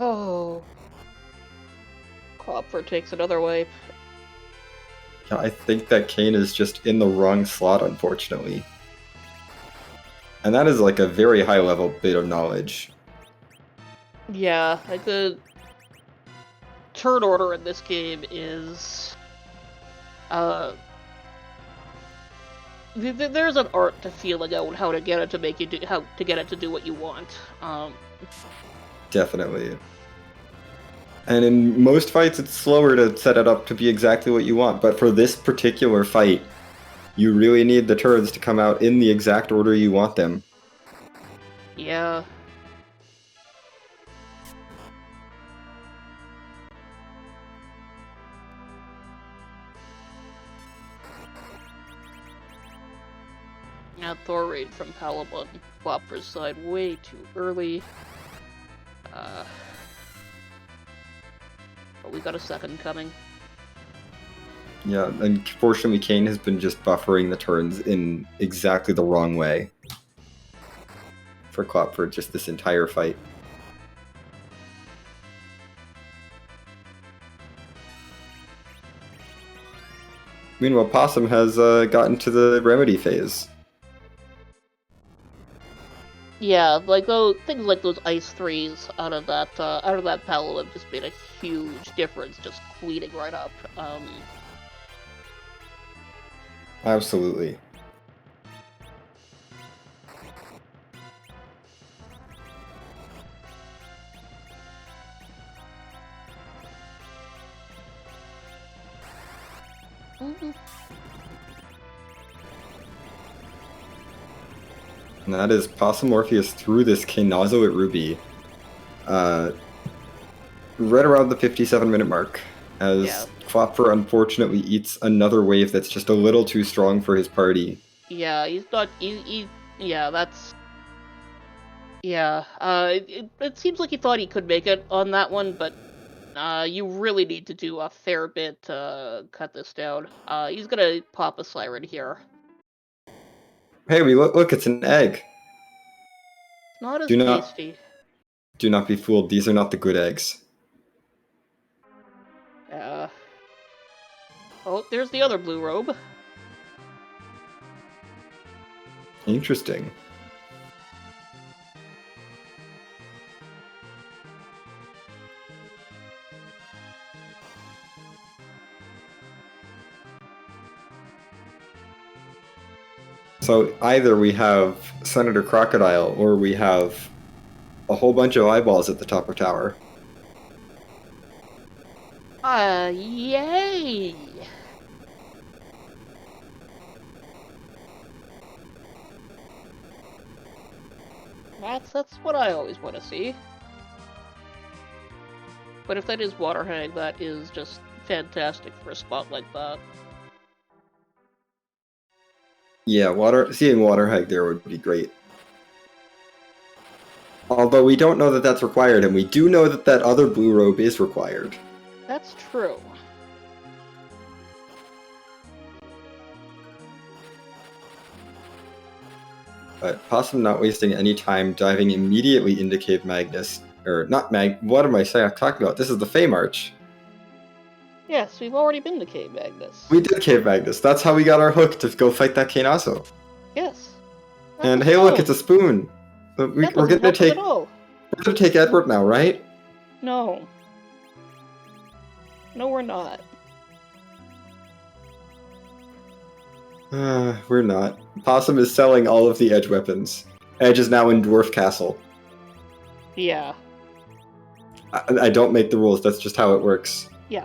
Oh. Klopfer takes another wipe. Yeah, I think that Kane is just in the wrong slot, unfortunately. And that is like a very high level bit of knowledge. Yeah, like the turn order in this game is there's an art to feeling out how to get it to make you do how to get it to do what you want. Definitely. And in most fights, it's slower to set it up to be exactly what you want. But for this particular fight, you really need the turns to come out in the exact order you want them. Yeah. Now Thor raid from Palamon. Klopfer's side way too early. But we got a second coming. Yeah, and fortunately Kane has been just buffering the turns in exactly the wrong way for Klopfer just this entire fight. Meanwhile, Possum has gotten to the remedy phase. Yeah, like those things like those ice threes out of that Paladin have just made a huge difference, just cleaning right up. Absolutely. Mm-hmm. And that is Possumorpheus through this Kenazo at Ruby. Right around the 57-minute mark, as Klopfer unfortunately eats another wave that's just a little too strong for his party. Yeah, he's not. Yeah, that's. Yeah. It seems like he thought he could make it on that one, but you really need to do a fair bit to cut this down. He's gonna pop a siren here. Hey, look, it's an egg. Not as Do tasty. not be fooled. These are not the good eggs. Oh, there's the other blue robe. Interesting. So either we have Senator Crocodile or we have a whole bunch of eyeballs at the top of tower. Yay! That's what I always want to see. But if that is Water Hag, that is just fantastic for a spot like that. Yeah, seeing Water Hag there would be great. Although we don't know that that's required, and we do know that that other blue robe is required. That's true. But Possum not wasting any time diving immediately into Cave Magnus. Or not what am I talking about? This is the Fey March. Yes, we've already been to Cave Magnus. We did Cave Magnus. That's how we got our hook to go fight that Kainaso. Yes. And hey, look, it's a spoon. We're gonna take Edward now, right? No. No, we're not. We're not. Possum is selling all of the Edge weapons. Edge is now in Dwarf Castle. Yeah. I don't make the rules, that's just how it works. Yeah.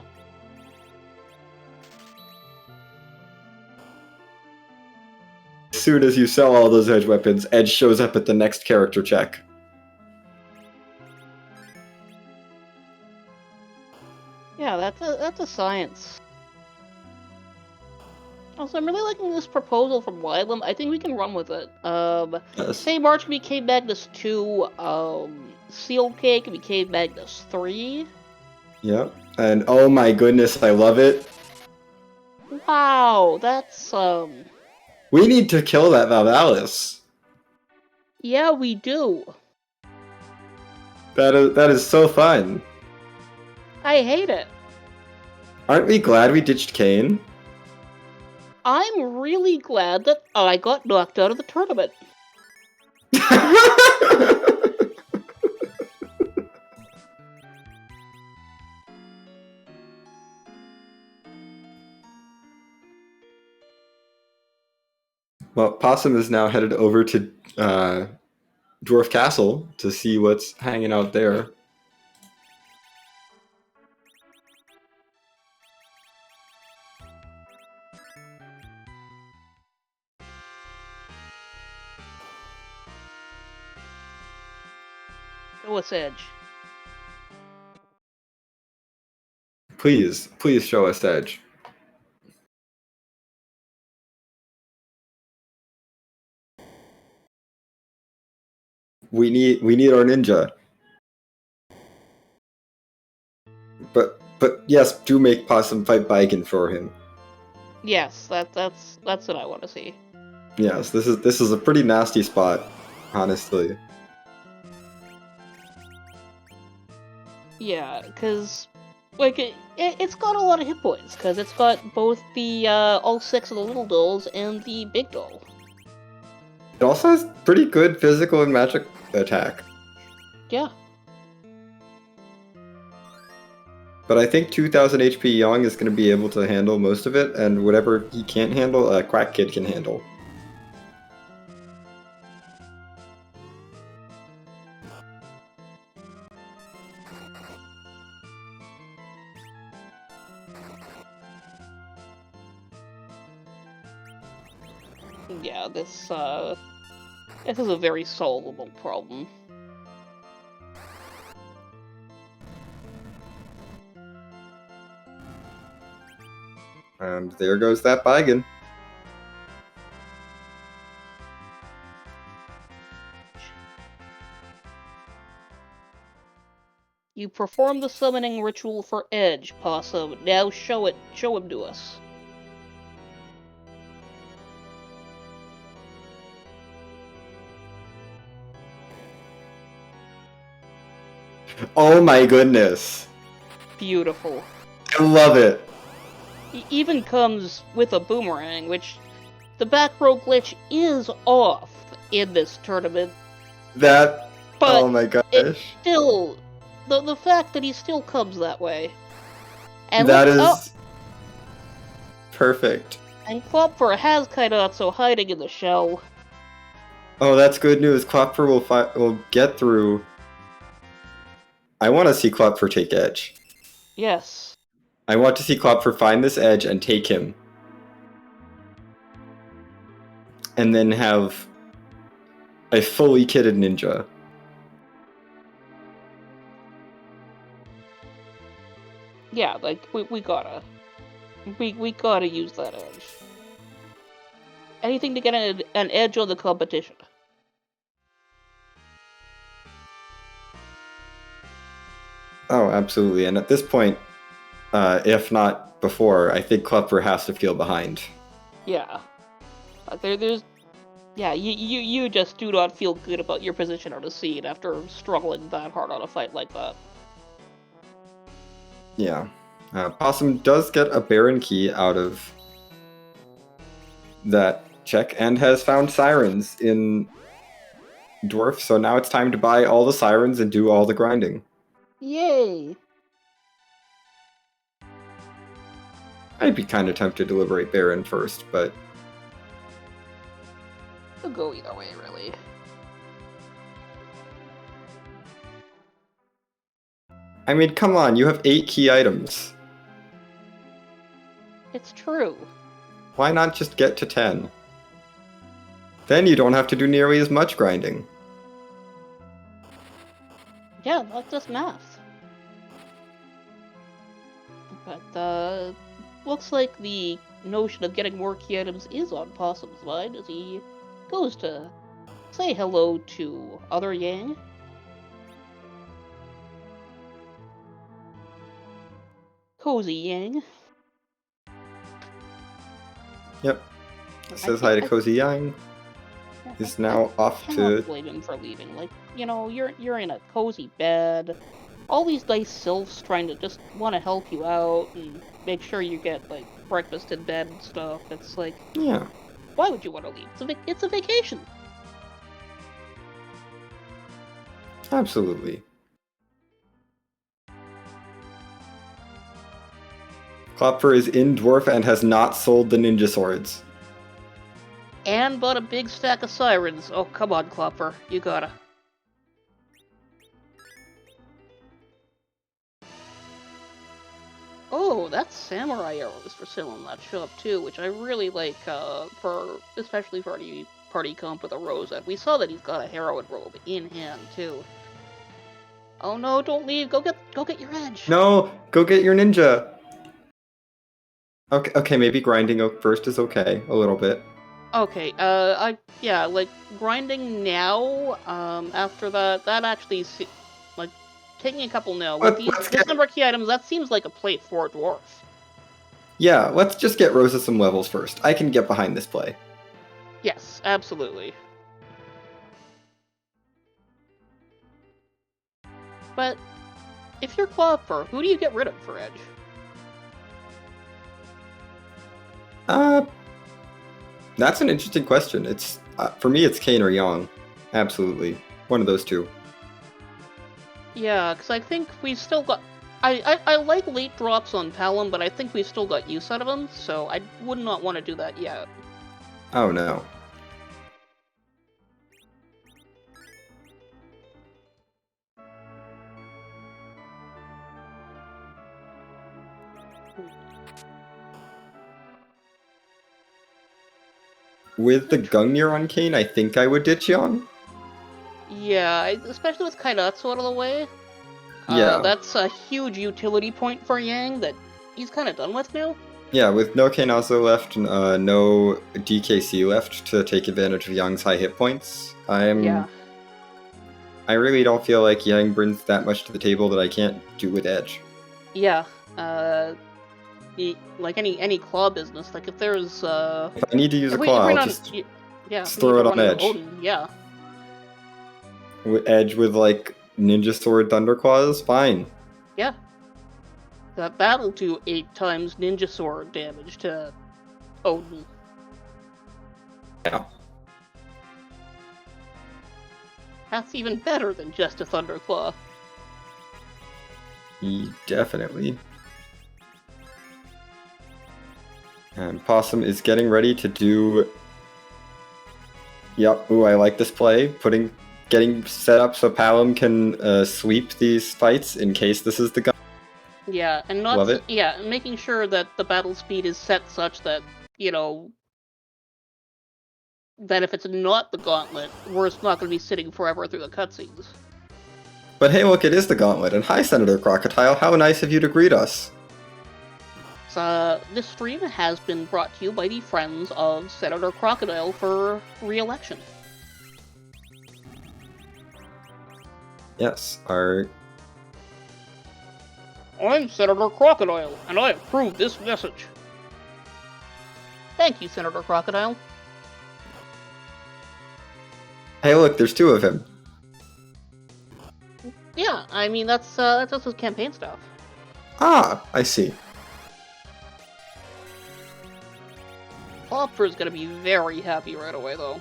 As soon as you sell all those Edge weapons, Edge shows up at the next character check. Yeah, that's a science. Also, I'm really liking this proposal from Wylam. I think we can run with it. Yes. Say March became Magnus 2, Seal Cake became Magnus 3. Yep. And oh my goodness, I love it. Wow, that's, We need to kill that Valvalis. Yeah, we do. That is so fun. I hate it. Aren't we glad we ditched Kane? I'm really glad that I got knocked out of the tournament. Well, Possum is now headed over to Dwarf Castle to see what's hanging out there. Show us Edge. Please show us Edge. We need our ninja. But yes, do make Possum fight Baiken for him. Yes, that's what I want to see. Yes, this is a pretty nasty spot, honestly. Yeah, because like it's got a lot of hit points because it's got both the all 6 of the little dolls and the big doll. It also has pretty good physical and magic attack. Yeah. But I think 2000 HP Young is going to be able to handle most of it, and whatever he can't handle, Quack Kid can handle. Yeah, this is a very solvable problem. And there goes that Baiken. You perform the summoning ritual for Edge, Possum. Now show him to us. Oh my goodness. Beautiful. I love it. He even comes with a boomerang, which the back row glitch is off in this tournament. That, But oh my gosh. it still, the fact that he still comes that way. And That is perfect. And Klopfer has Kaidatsu hiding in the shell. Oh, that's good news. Klopfer will get through. I want to see Klopfer take edge. Yes. I want to see Klopfer find this edge and take him. And then have a fully kitted ninja. Yeah, like, we gotta use that edge. Anything to get an edge on the competition. Oh, absolutely. And at this point, if not before, I think Klopfer has to feel behind. Yeah. Yeah, you just do not feel good about your position on the scene after struggling that hard on a fight like that. Yeah. Possum does get a Baron key out of that check and has found sirens in Dwarf, so now it's time to buy all the sirens and do all the grinding. Yay! I'd be kind of tempted to liberate Baron first, but It'll go either way, really. I mean, come on, you have 8 key items. It's true. Why not just get to 10? Then you don't have to do nearly as much grinding. Yeah, that's just math. But, looks like the notion of getting more key items is on Possum's mind as he goes to say hello to other Yang. Cozy Yang. Yep. Says hi to Cozy Yang. Is now off I to... cannot blame him for leaving. Like, you know, you're in a cozy bed. All these nice sylphs trying to just want to help you out and make sure you get, like, breakfast in bed and stuff. It's like... Yeah. Why would you want to leave? It's a vacation. Absolutely. Klopfer is in Dwarf and has not sold the ninja swords. And bought a big stack of sirens. Oh, come on, Klopfer. You gotta. Oh, that's samurai arrows for sale in that shop, too, which I really like, especially for the party comp with a rose. And we saw that he's got a heroine robe in hand, too. Oh no, don't leave. Go get your edge. No! Go get your ninja! Okay, maybe grinding first is okay, a little bit. Okay, like, grinding now, after that actually, like, taking a couple now. With this number of key items, that seems like a play for a dwarf. Yeah, let's just get Rosa some levels first. I can get behind this play. Yes, absolutely. But, if you're Klopfer, who do you get rid of for edge? That's an interesting question. It's for me, it's Kane or Yang. Absolutely. One of those two. Yeah, because I think we still got... I like late drops on Palom, but I think we still got use out of them, so I would not want to do that yet. Oh no. With the Gungnir on Kane, I think I would ditch Yang. Yeah, especially with Kaidatsu out of the way. Yeah. That's a huge utility point for Yang that he's kind of done with now. Yeah, with no Kainazo left, no DKC left to take advantage of Yang's high hit points, I really don't feel like Yang brings that much to the table that I can't do with Edge. Yeah, like any claw business, like if there's if I need to use a claw, I'll just throw it on Edge. Odin, yeah. With Edge with like Ninja Sword Thunder Claws, fine. Yeah. That'll do 8 times ninja sword damage to Odin. Yeah. That's even better than just a Thunderclaw. Definitely. And Possum is getting ready to do... Yep, ooh, I like this play. Getting set up so Palom can sweep these fights in case this is the gun. Yeah, and not... Love it. Yeah, making sure that the battle speed is set such that, you know... that if it's not the gauntlet, we're not going to be sitting forever through the cutscenes. But hey, look, it is the gauntlet. And hi, Senator Crocodile. How nice of you to greet us. This stream has been brought to you by the Friends of Senator Crocodile for re-election. Yes, I'm Senator Crocodile, and I approve this message. Thank you, Senator Crocodile. Hey, look, there's 2 of him. Yeah, I mean, that's just his campaign stuff. Ah, I see. Klopfer is gonna be very happy right away, though.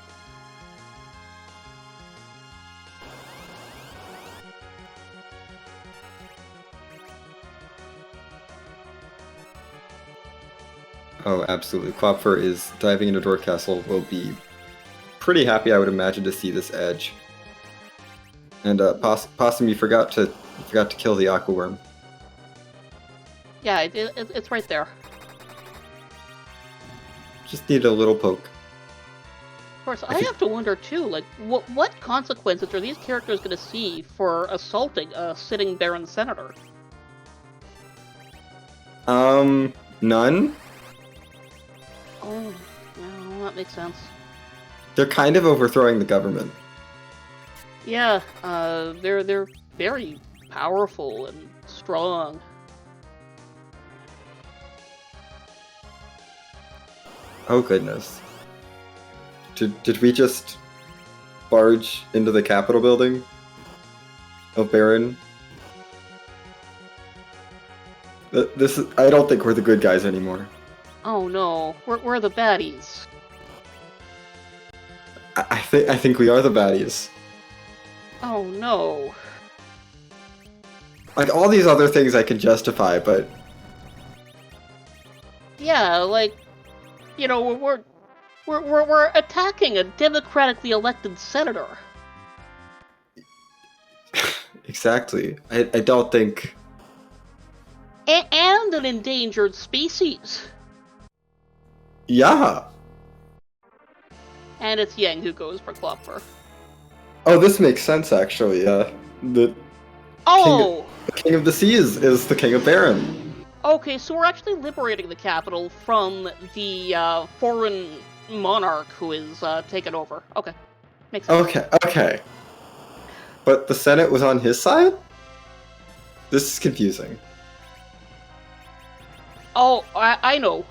Oh, absolutely. Klopfer is diving into Dwarf Castle. Will be pretty happy, I would imagine, to see this edge. And Possum, you forgot to kill the aqua worm. Yeah, it's right there. Just need a little poke. Of course, I have to wonder too, like, what consequences are these characters gonna see for assaulting a sitting Baron Senator? None? Oh, well, that makes sense. They're kind of overthrowing the government. Yeah, they're very powerful and strong. Oh goodness. Did we just barge into the Capitol building of Baron? I don't think we're the good guys anymore. Oh no, we're the baddies. I think we are the baddies. Oh no. Like, all these other things I can justify, but... Yeah, like, you know, we're attacking a democratically elected senator. Exactly. I don't think... And an endangered species. Yeah! And it's Yang who goes for Klopfer. Oh, this makes sense, actually. The King of the Seas is the King of Baron. Okay, so we're actually liberating the capital from the foreign monarch who is taken over. Okay, makes sense. Okay. But the Senate was on his side? This is confusing. Oh, I know.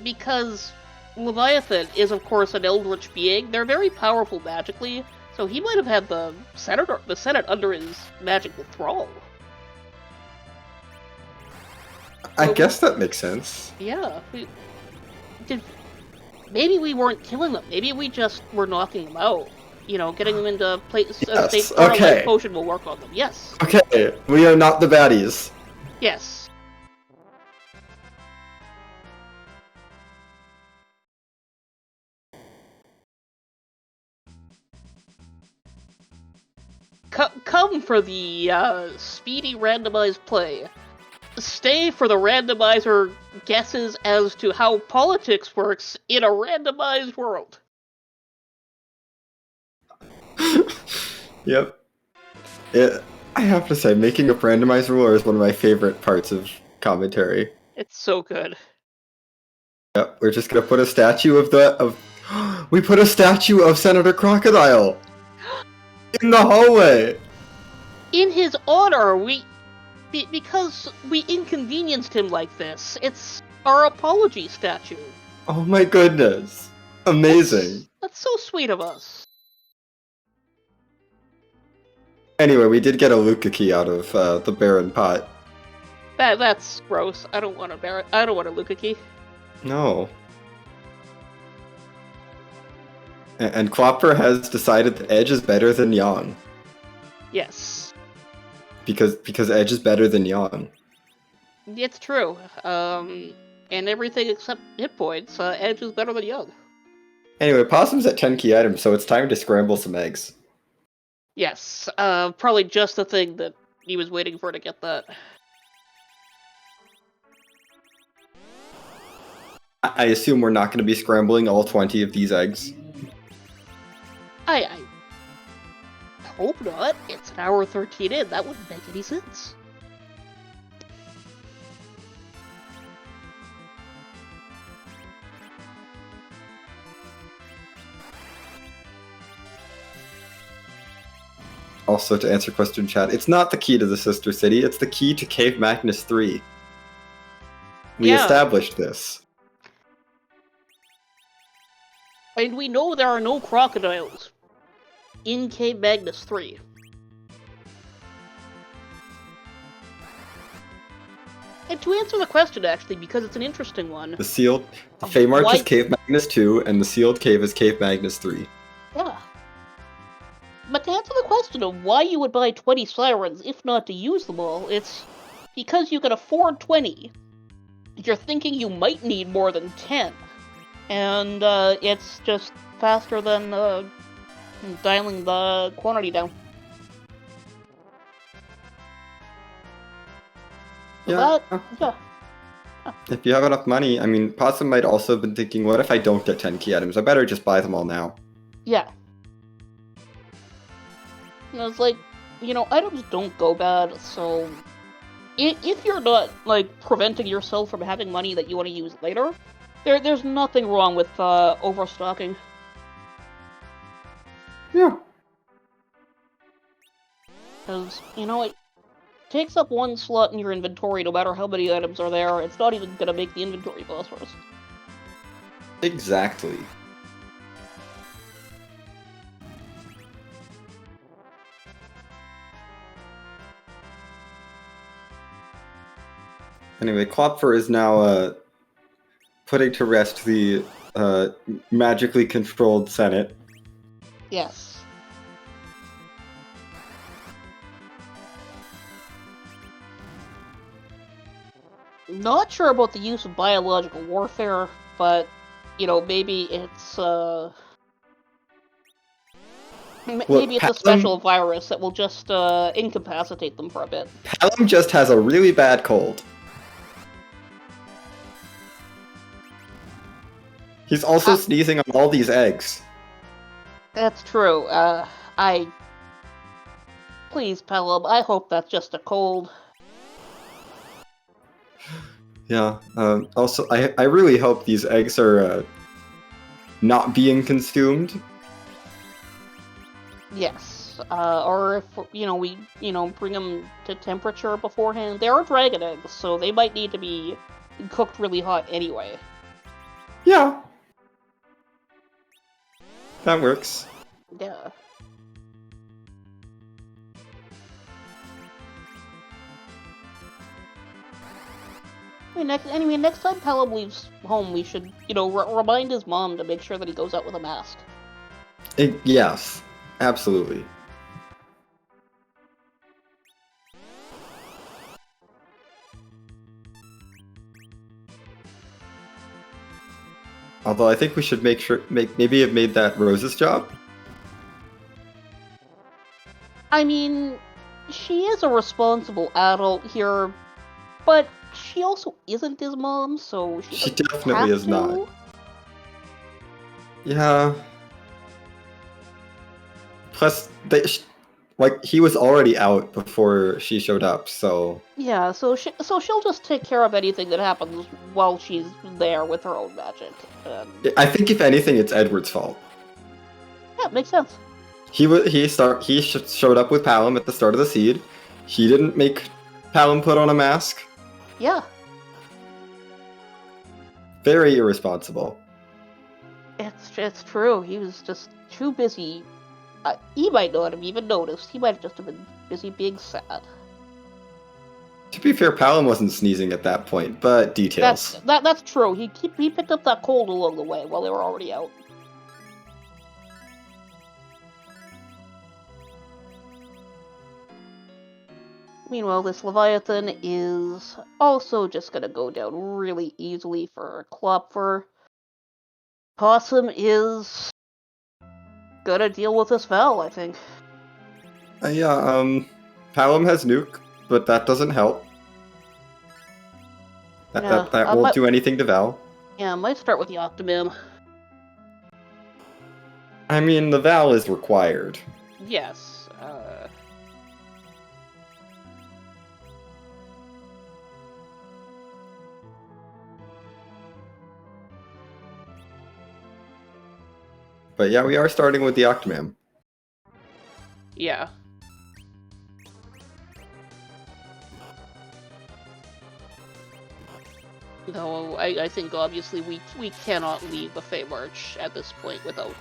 Because Leviathan is, of course, an eldritch being. They're very powerful magically, so he might have had the Senate under his magical thrall. I guess that makes sense. Yeah. Maybe we weren't killing them. Maybe we just were knocking them out. You know, getting them into place. Yes, Or okay. a life potion will work on them. Yes. Okay, we are not the baddies. Yes. Come for the speedy randomized play. Stay for the randomizer guesses as to how politics works in a randomized world. Yep. I have to say, making up randomized ruler is one of my favorite parts of commentary. It's so good. Yep, we're just gonna put a statue we put a statue of Senator Crocodile in the hallway. In his honor, because we inconvenienced him like this. It's our apology statue. Oh my goodness. Amazing. That's so sweet of us. Anyway, we did get a Luca key out of the Baron pot. That's gross. I don't want a Luca key. No. And Klopfer has decided that Edge is better than Yang. Yes. Because Edge is better than Yang. It's true. And everything except hit points, Edge is better than Young. Anyway, Possum's at 10 key items, so it's time to scramble some eggs. Yes, probably just the thing that he was waiting for to get that. I assume we're not going to be scrambling all 20 of these eggs. I hope not. It's an hour 13 in. That wouldn't make any sense. Also, to answer question chat, it's not the key to the Sister City, it's the key to Cave Magnus 3. We established this. And we know there are no crocodiles in Cave Magnus 3. And to answer the question, actually, because it's an interesting one. The Feymarch is Cave Magnus 2, and the sealed cave is Cave Magnus 3. Yeah. But to answer the question of why you would buy 20 sirens, if not to use them all, it's because you can afford 20. You're thinking you might need more than 10. And it's just faster than dialing the quantity down. Yeah. Yeah. If you have enough money, I mean, Possum might also have been thinking, what if I don't get 10 key items? I better just buy them all now. Yeah. And it's like, items don't go bad, so if you're not, preventing yourself from having money that you want to use later, there's nothing wrong with overstocking. Yeah. Because, it takes up one slot in your inventory no matter how many items are there. It's not even going to make the inventory phosphorus. Exactly. Anyway, Klopfer is now putting to rest the magically controlled Senate. Yes. Not sure about the use of biological warfare, but, maybe it's, maybe it's a special virus that will just incapacitate them for a bit. Palom just has a really bad cold. He's also sneezing on all these eggs. That's true. Please, Pelham, I hope that's just a cold. Yeah, also, I really hope these eggs are not being consumed. Yes, or if, we, bring them to temperature beforehand. They are dragon eggs, so they might need to be cooked really hot anyway. Yeah. That works. Yeah. Next time Pelham leaves home, we should, remind his mom to make sure that he goes out with a mask. Yes, absolutely. Although I think we should maybe have made that Rose's job. I mean, she is a responsible adult here, but she also isn't his mom, so she definitely is not. Yeah. Plus, he was already out before she showed up, so... Yeah, so she'll just take care of anything that happens while she's there with her own magic. I think if anything, it's Edward's fault. Yeah, makes sense. He showed up with Palom at the start of the seed. He didn't make Palom put on a mask. Yeah. Very irresponsible. It's true. He was just too busy. He might not have even noticed. He might have just have been busy being sad. To be fair, Palom wasn't sneezing at that point, but details. That's true. He picked up that cold along the way while they were already out. Meanwhile, this Leviathan is also just gonna go down really easily for Klopfer. Possum is gonna deal with this Val, I think. Palom has nuke, but that doesn't help. That won't do anything to Val. Yeah, I might start with the Optimum. I mean, the Val is required. Yes. But yeah, we are starting with the Octomam. Yeah. Though I think obviously we cannot leave the Fey March at this point without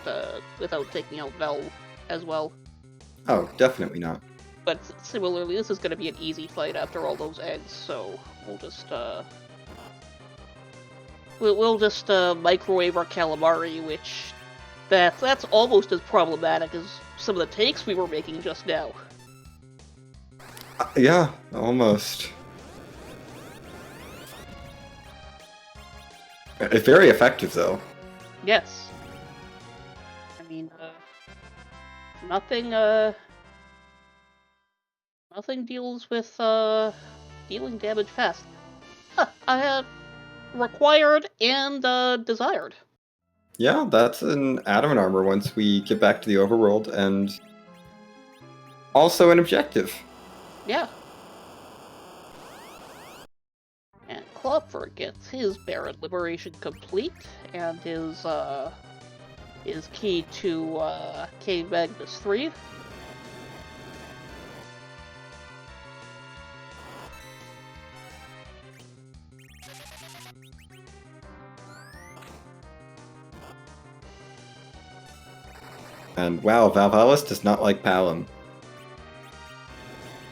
taking out Vel as well. Oh, definitely not. But similarly, this is going to be an easy fight after all those eggs, so we'll just microwave our calamari, which that's almost as problematic as some of the takes we were making just now. Yeah, almost. It's very effective, though. Yes. I mean, nothing deals with dealing damage fast. Huh, I had required and desired. Yeah, that's an adamant armor once we get back to the overworld, and also an objective. Yeah. And Klopfer gets his Baron Liberation complete, and his key to K Magnus 3. And wow, Valvalis does not like Palom.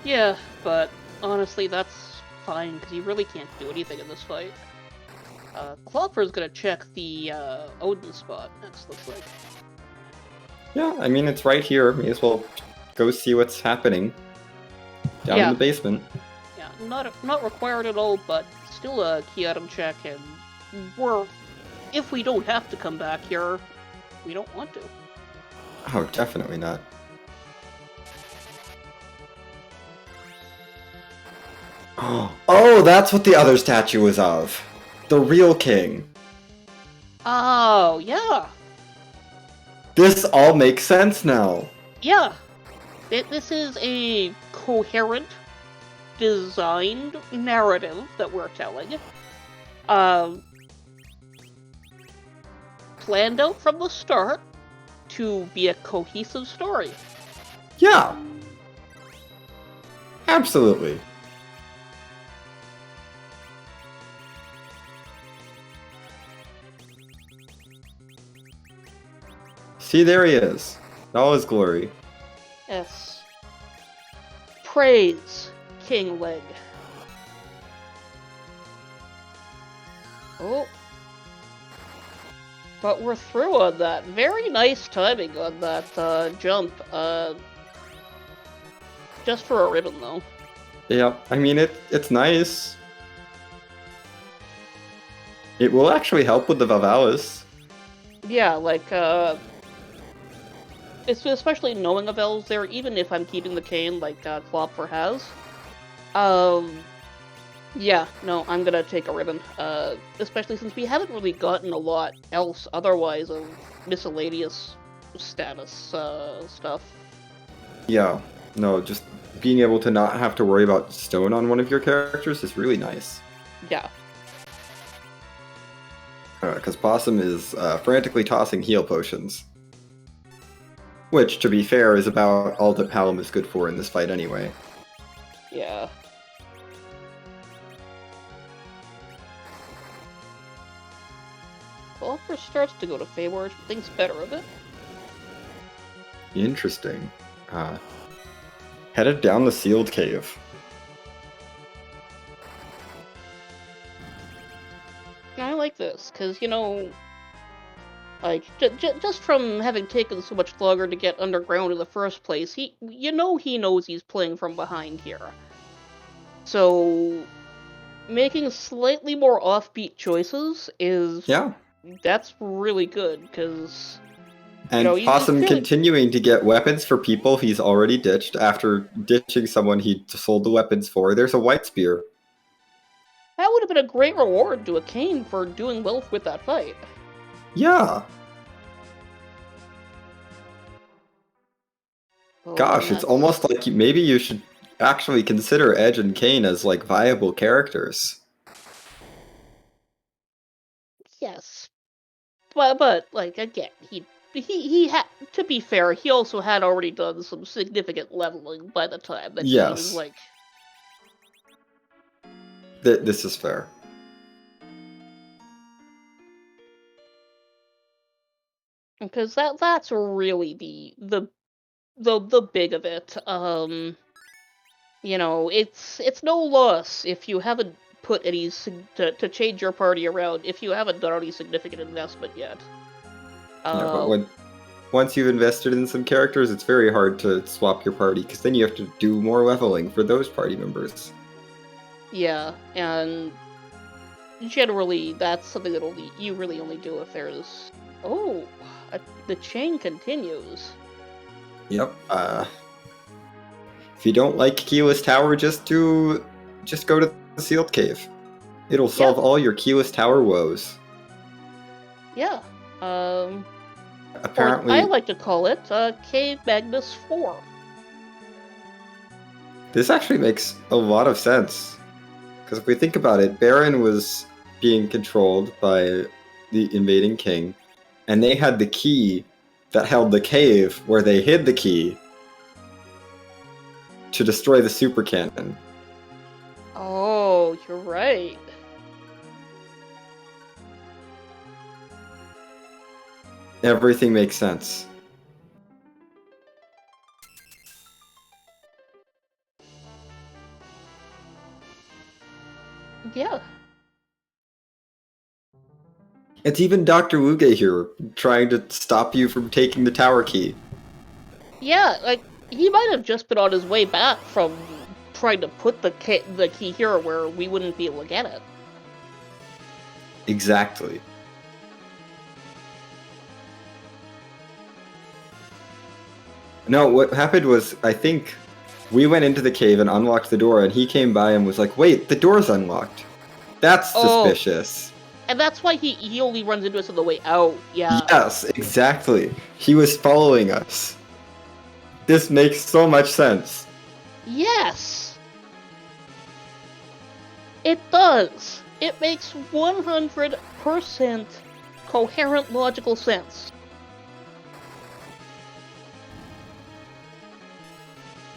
Yeah, but honestly, that's fine, because he really can't do anything in this fight. Klopfer's gonna check the Odin spot next, looks like. Yeah, I mean, it's right here. May as well go see what's happening down in the basement. Yeah, not required at all, but still a key item check, and if we don't have to come back here, we don't want to. Oh, definitely not. Oh, that's what the other statue was of. The real king. Oh, yeah. This all makes sense now. Yeah. This is a coherent, designed narrative that we're telling. Planned out from the start to be a cohesive story. Yeah. Absolutely. See, there he is. In all his glory. Yes. Praise King Leg. Oh. But we're through on that. Very nice timing on that jump. Just for a ribbon, though. Yeah, I mean, it's nice. It will actually help with the Valvalis. Yeah, like, it's especially knowing a Vel's there, even if I'm keeping the cane like Klopfer has. Yeah, no, I'm gonna take a ribbon. Especially since we haven't really gotten a lot else otherwise of miscellaneous status stuff. Yeah, no, just being able to not have to worry about stone on one of your characters is really nice. Yeah. Because Possum is frantically tossing heal potions. Which, to be fair, is about all that Palom is good for in this fight anyway. Yeah. Klopfer starts to go to Feywarch, but thinks better of it. Interesting. Headed down the sealed cave. sense, because, you know, like, just from having taken so much longer to get underground in the first place, he knows he's playing from behind here. So, making slightly more offbeat choices that's really good, because, And you know, he's Possum clearly... continuing to get weapons for people he's already ditched after ditching someone he sold the weapons for. There's a white spear. That would have been a great reward to a Kane for doing well with that fight. Yeah. Oh, Gosh, it's almost like maybe you should actually consider Edge and Kane as like viable characters. Yes, but like again, he had, to be fair, he also had already done some significant leveling by the time that he was like. This is fair. Because that's really the big of it. You know, it's no loss if you haven't put any to change your party around if you haven't done any significant investment yet. Yeah, but once you've invested in some characters, it's very hard to swap your party, because then you have to do more leveling for those party members. Yeah, and generally that's something that you really only do if there's... Oh, the chain continues. Yep. If you don't like Keyless Tower, just go to the Sealed Cave. It'll solve all your Keyless Tower woes. Yeah. Apparently, or I like to call it Cave Magnus 4. This actually makes a lot of sense. Because if we think about it, Baron was being controlled by the invading king, and they had the key that held the cave where they hid the key to destroy the super cannon. Oh, you're right. Everything makes sense. Yeah. It's even Dr. Wuge here, trying to stop you from taking the tower key. Yeah, like, he might have just been on his way back from trying to put the key here where we wouldn't be able to get it. Exactly. No, what happened was, I think we went into the cave and unlocked the door, and he came by and was like, wait, the door's unlocked. That's suspicious. And that's why he only runs into us on the way out, yeah. Yes, exactly. He was following us. This makes so much sense. Yes! It does! It makes 100% coherent, logical sense.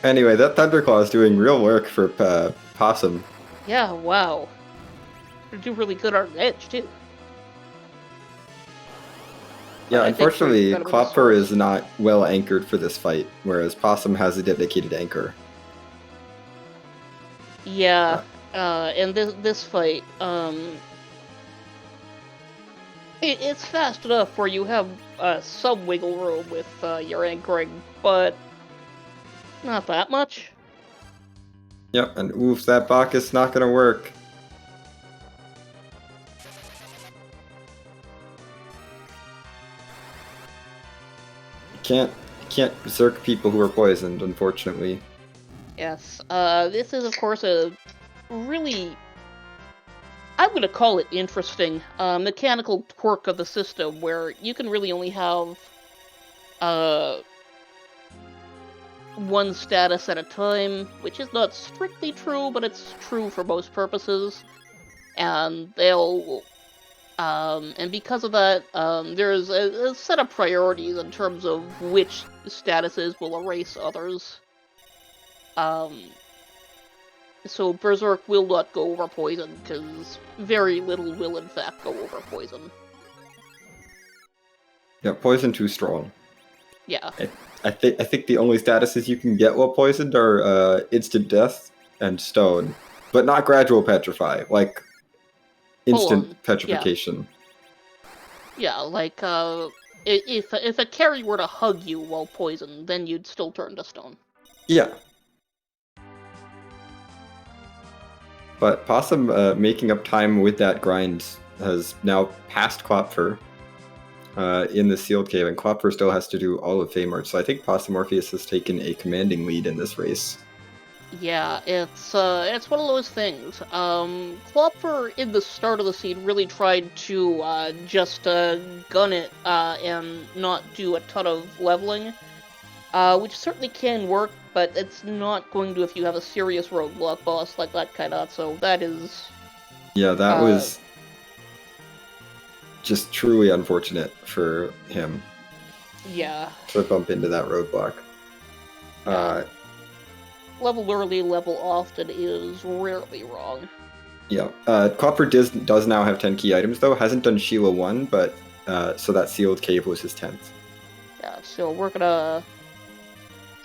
Anyway, that Thunderclaw is doing real work for Possum. Yeah, wow. They do really good on Edge, too. Yeah, unfortunately, Klopfer is not well anchored for this fight, whereas Possum has a dedicated anchor. Yeah, and this fight, it's fast enough where you have some wiggle room with your anchoring, but not that much. Yep, and oof, that Bacchus not gonna work. You can't berserk people who are poisoned, unfortunately. Yes, this is of course a really, I'm gonna call it interesting, mechanical quirk of the system where you can really only have one status at a time, which is not strictly true, but it's true for most purposes. And and because of that, there's a set of priorities in terms of which statuses will erase others. So Berserk will not go over poison, because very little will in fact go over poison. Yeah, poison too strong. Yeah. I think the only statuses you can get while poisoned are instant death and stone, but not gradual petrify, like instant petrification. Yeah, like, if a carry were to hug you while poisoned, then you'd still turn to stone. Yeah. But Possum making up time with that grind has now passed Klopfer in the sealed cave, and Klopfer still has to do all of Feymarch. So I think Possumorpheus has taken a commanding lead in this race. Yeah, it's one of those things. Klopfer in the start of the seed really tried to just gun it and not do a ton of leveling, which certainly can work, but it's not going to if you have a serious roadblock boss like that kinda. So that is Yeah, that uh was just truly unfortunate for him yeah. to bump into that roadblock. Yeah. Level early, level often is rarely wrong. Yeah. Klopfer does now have 10 key items, though. Hasn't done Sheila 1, but so that sealed cave was his 10th. Yeah, so we're gonna...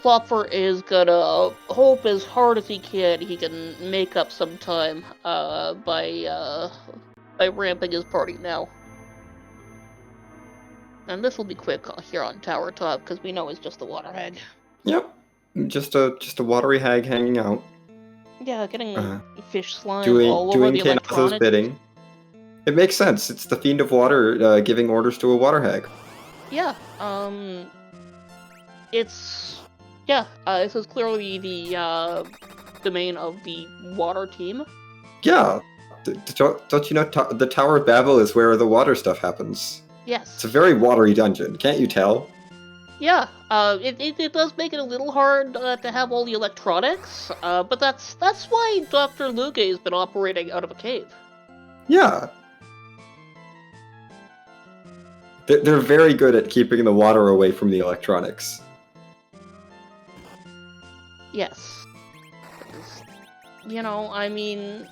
Klopfer is gonna hope as hard as he can make up some time by ramping his party now. And this will be quick here on Tower Top, because we know it's just the water hag. Yep. Just a watery hag hanging out. Yeah, getting fish slime all over the Doing Kanazo's electronics. bidding. It makes sense. It's the Fiend of Water giving orders to a water hag. Yeah, it's... Yeah, this is clearly the domain of the water team. Yeah. Don't you know the Tower of Babel is where the water stuff happens? Yes. It's a very watery dungeon. Can't you tell? Yeah, it does make it a little hard to have all the electronics, but that's why Dr. Luge has been operating out of a cave. Yeah. They're very good at keeping the water away from the electronics. Yes. You know, I mean,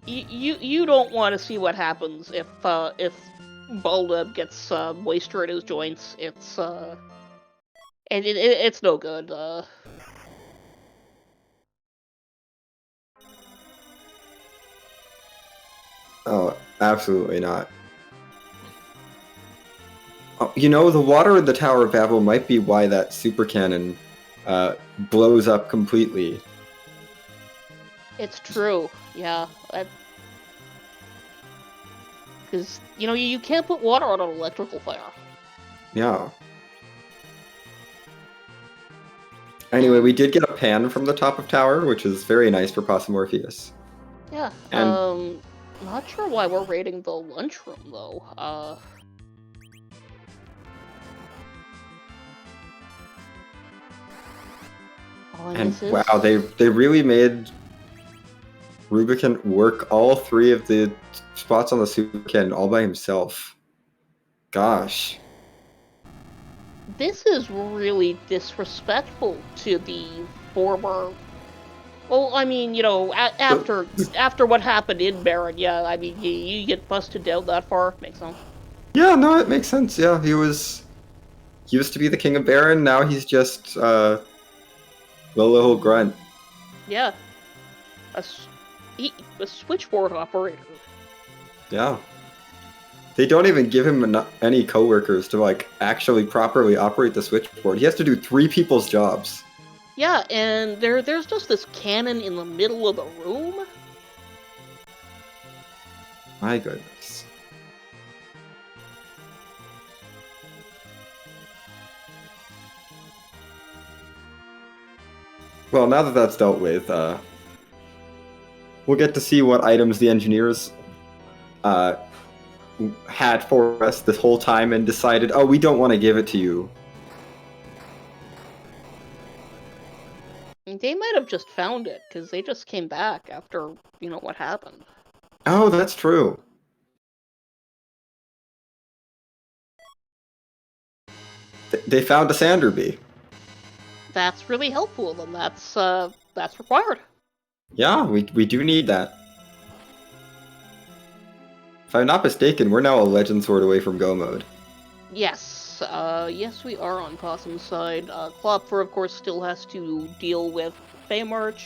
you don't want to see what happens if Balda gets moisture in his joints. It's and it's no good. Oh, absolutely not. Oh, you know, the water in the Tower of Babel might be why that super cannon blows up completely. It's true. Yeah. Because, you know, you can't put water on an electrical fire. Yeah. Anyway, we did get a pan from the top of tower, which is very nice for Possumorpheus. Yeah. And Not sure why we're raiding the lunchroom, though. wow, they really made Rubicon work all 3 of the spots on the super cannon all by himself. Gosh. This is really disrespectful to the former... Well, I mean, you know, after what happened in Baron, yeah, I mean, you get busted down that far, makes sense. Yeah, no, it makes sense. Yeah, he used to be the king of Baron, now he's just a little grunt. Yeah. A switchboard operator. Yeah. They don't even give him any coworkers to like actually properly operate the switchboard. He has to do 3 people's jobs. Yeah, and there's just this cannon in the middle of the room. My goodness. Well, now that that's dealt with, we'll get to see what items the engineers had for us this whole time and decided, oh, we don't want to give it to you. They might have just found it, because they just came back after, you know, what happened. Oh, that's true. They found a Sanderby. That's really helpful, and that's required. Yeah, we do need that. If I'm not mistaken, we're now a Legend Sword away from Go mode. Yes, yes we are on Possum's side. Klopfer, of course, still has to deal with Feymarch,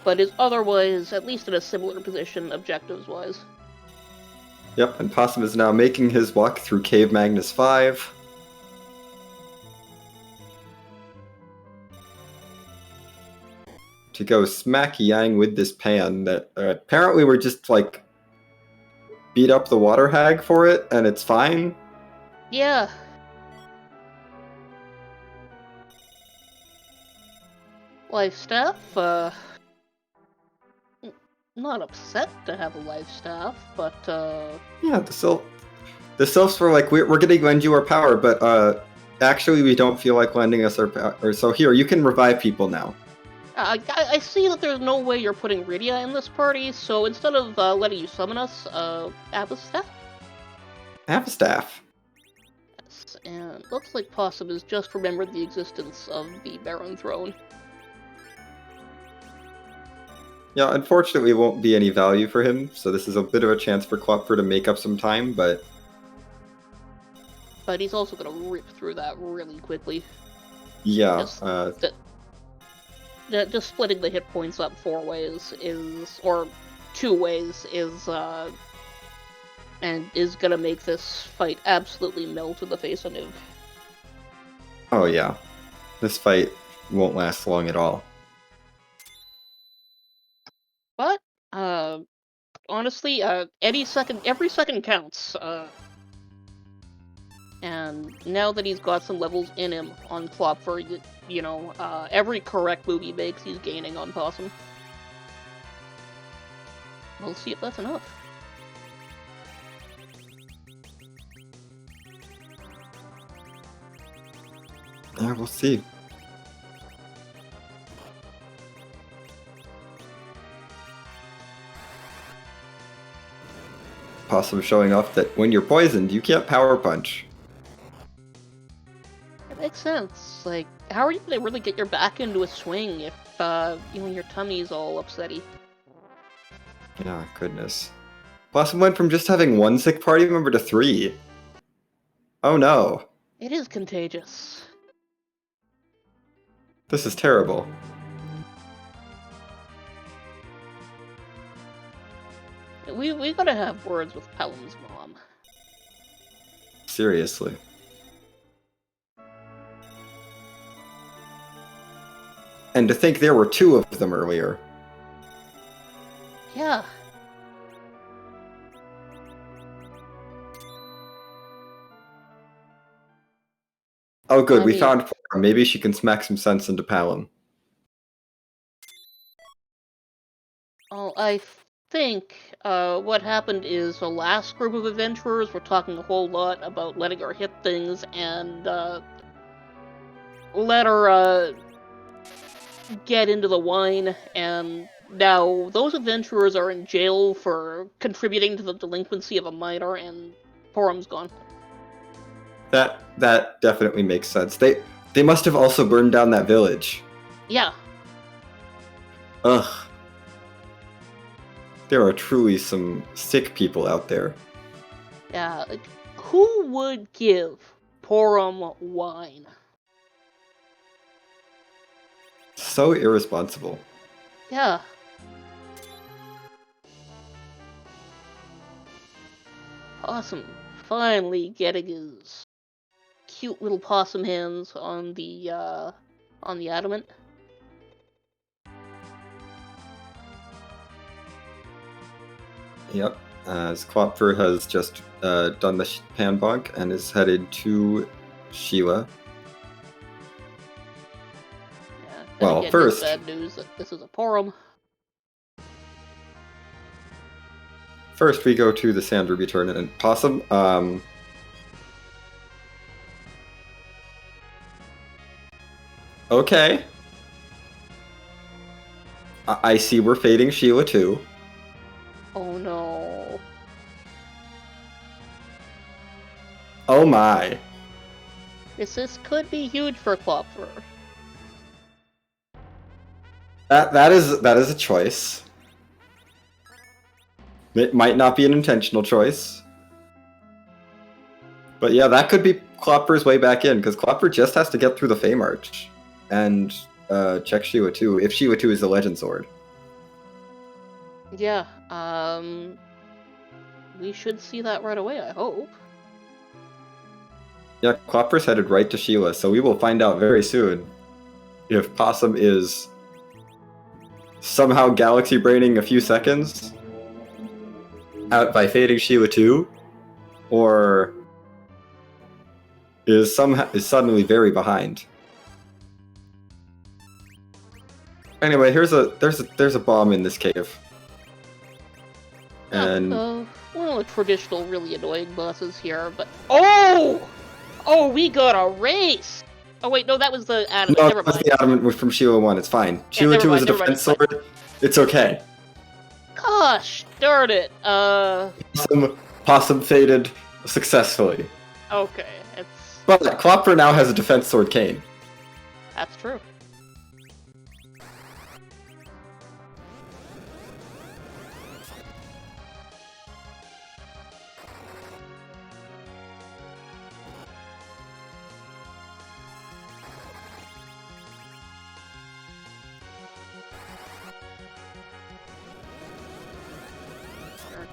but is otherwise, at least in a similar position, objectives-wise. Yep, and Possum is now making his walk through Cave Magnus 5. To go smack yang with this pan that apparently we're just like beat up the water hag for it and it's fine. Yeah. Life staff, not upset to have a life staff, but Yeah, the sylphs were like, we're gonna lend you our power, but actually we don't feel like lending us our power. So here, you can revive people now. I see that there's no way you're putting Rydia in this party, so instead of letting you summon us, have a staff. Have a staff. Yes, and looks like Possum has just remembered the existence of the Baron Throne. Yeah, unfortunately it won't be any value for him, so this is a bit of a chance for Klopfer to make up some time, but... But he's also gonna rip through that really quickly. Yeah, just splitting the hit points up 4 ways or 2 ways and is gonna make this fight absolutely melt in the face of Niv. Oh yeah. This fight won't last long at all. But, honestly, every second counts, and now that he's got some levels in him on Klopfer, every correct move he makes, he's gaining on Possum. We'll see if that's enough. Yeah, we'll see. Possum showing off that when you're poisoned, you can't power punch. It makes sense. Like, how are you gonna really get your back into a swing if, your tummy's all upsetty? Yeah, goodness. Possum went from just having 1 sick party member to 3. Oh no. It is contagious. This is terrible. We gotta have words with Pelham's mom. Seriously. And to think there were 2 of them earlier. Yeah. Oh good, we found her. Maybe she can smack some sense into Palom. Oh, I think what happened is the last group of adventurers were talking a whole lot about letting her hit things and let her get into the wine, and now those adventurers are in jail for contributing to the delinquency of a minor, and Porum's gone. That definitely makes sense. They must have also burned down that village. Yeah. Ugh. There are truly some sick people out there. Yeah, like, who would give Porum wine? So irresponsible. Yeah. Possum finally getting his cute little possum hands on the adamant. Yep. As Klopfer has just done the pan bonk and is headed to Sheila. Yeah, Well, first, bad news that this is a Porum. First, we go to the Sand Ruby tournament, and Possum, okay. I see we're fading Sheila too. Oh no. Oh my. This could be huge for Klopfer. That is a choice. It might not be an intentional choice. But yeah, that could be Klopfer's way back in, because Klopfer just has to get through the Fey March and check Sheila 2, if Sheila 2 is the Legend Sword. Yeah, we should see that right away, I hope. Yeah, Klopfer's headed right to Sheila, so we will find out very soon if Possum is somehow galaxy braining a few seconds out by fading Sheila 2, or is suddenly very behind. Anyway, there's a bomb in this cave. And one of the traditional really annoying bosses here, but oh, we got a race. Oh wait, no, that was the adamant. no, Never that was mind. the adamant from Sheila 1. It's fine. Sheila 2 is a defense sword. It's okay. Gosh, darn it. Possum faded successfully. Okay, But Klopfer now has a defense sword cane. That's true.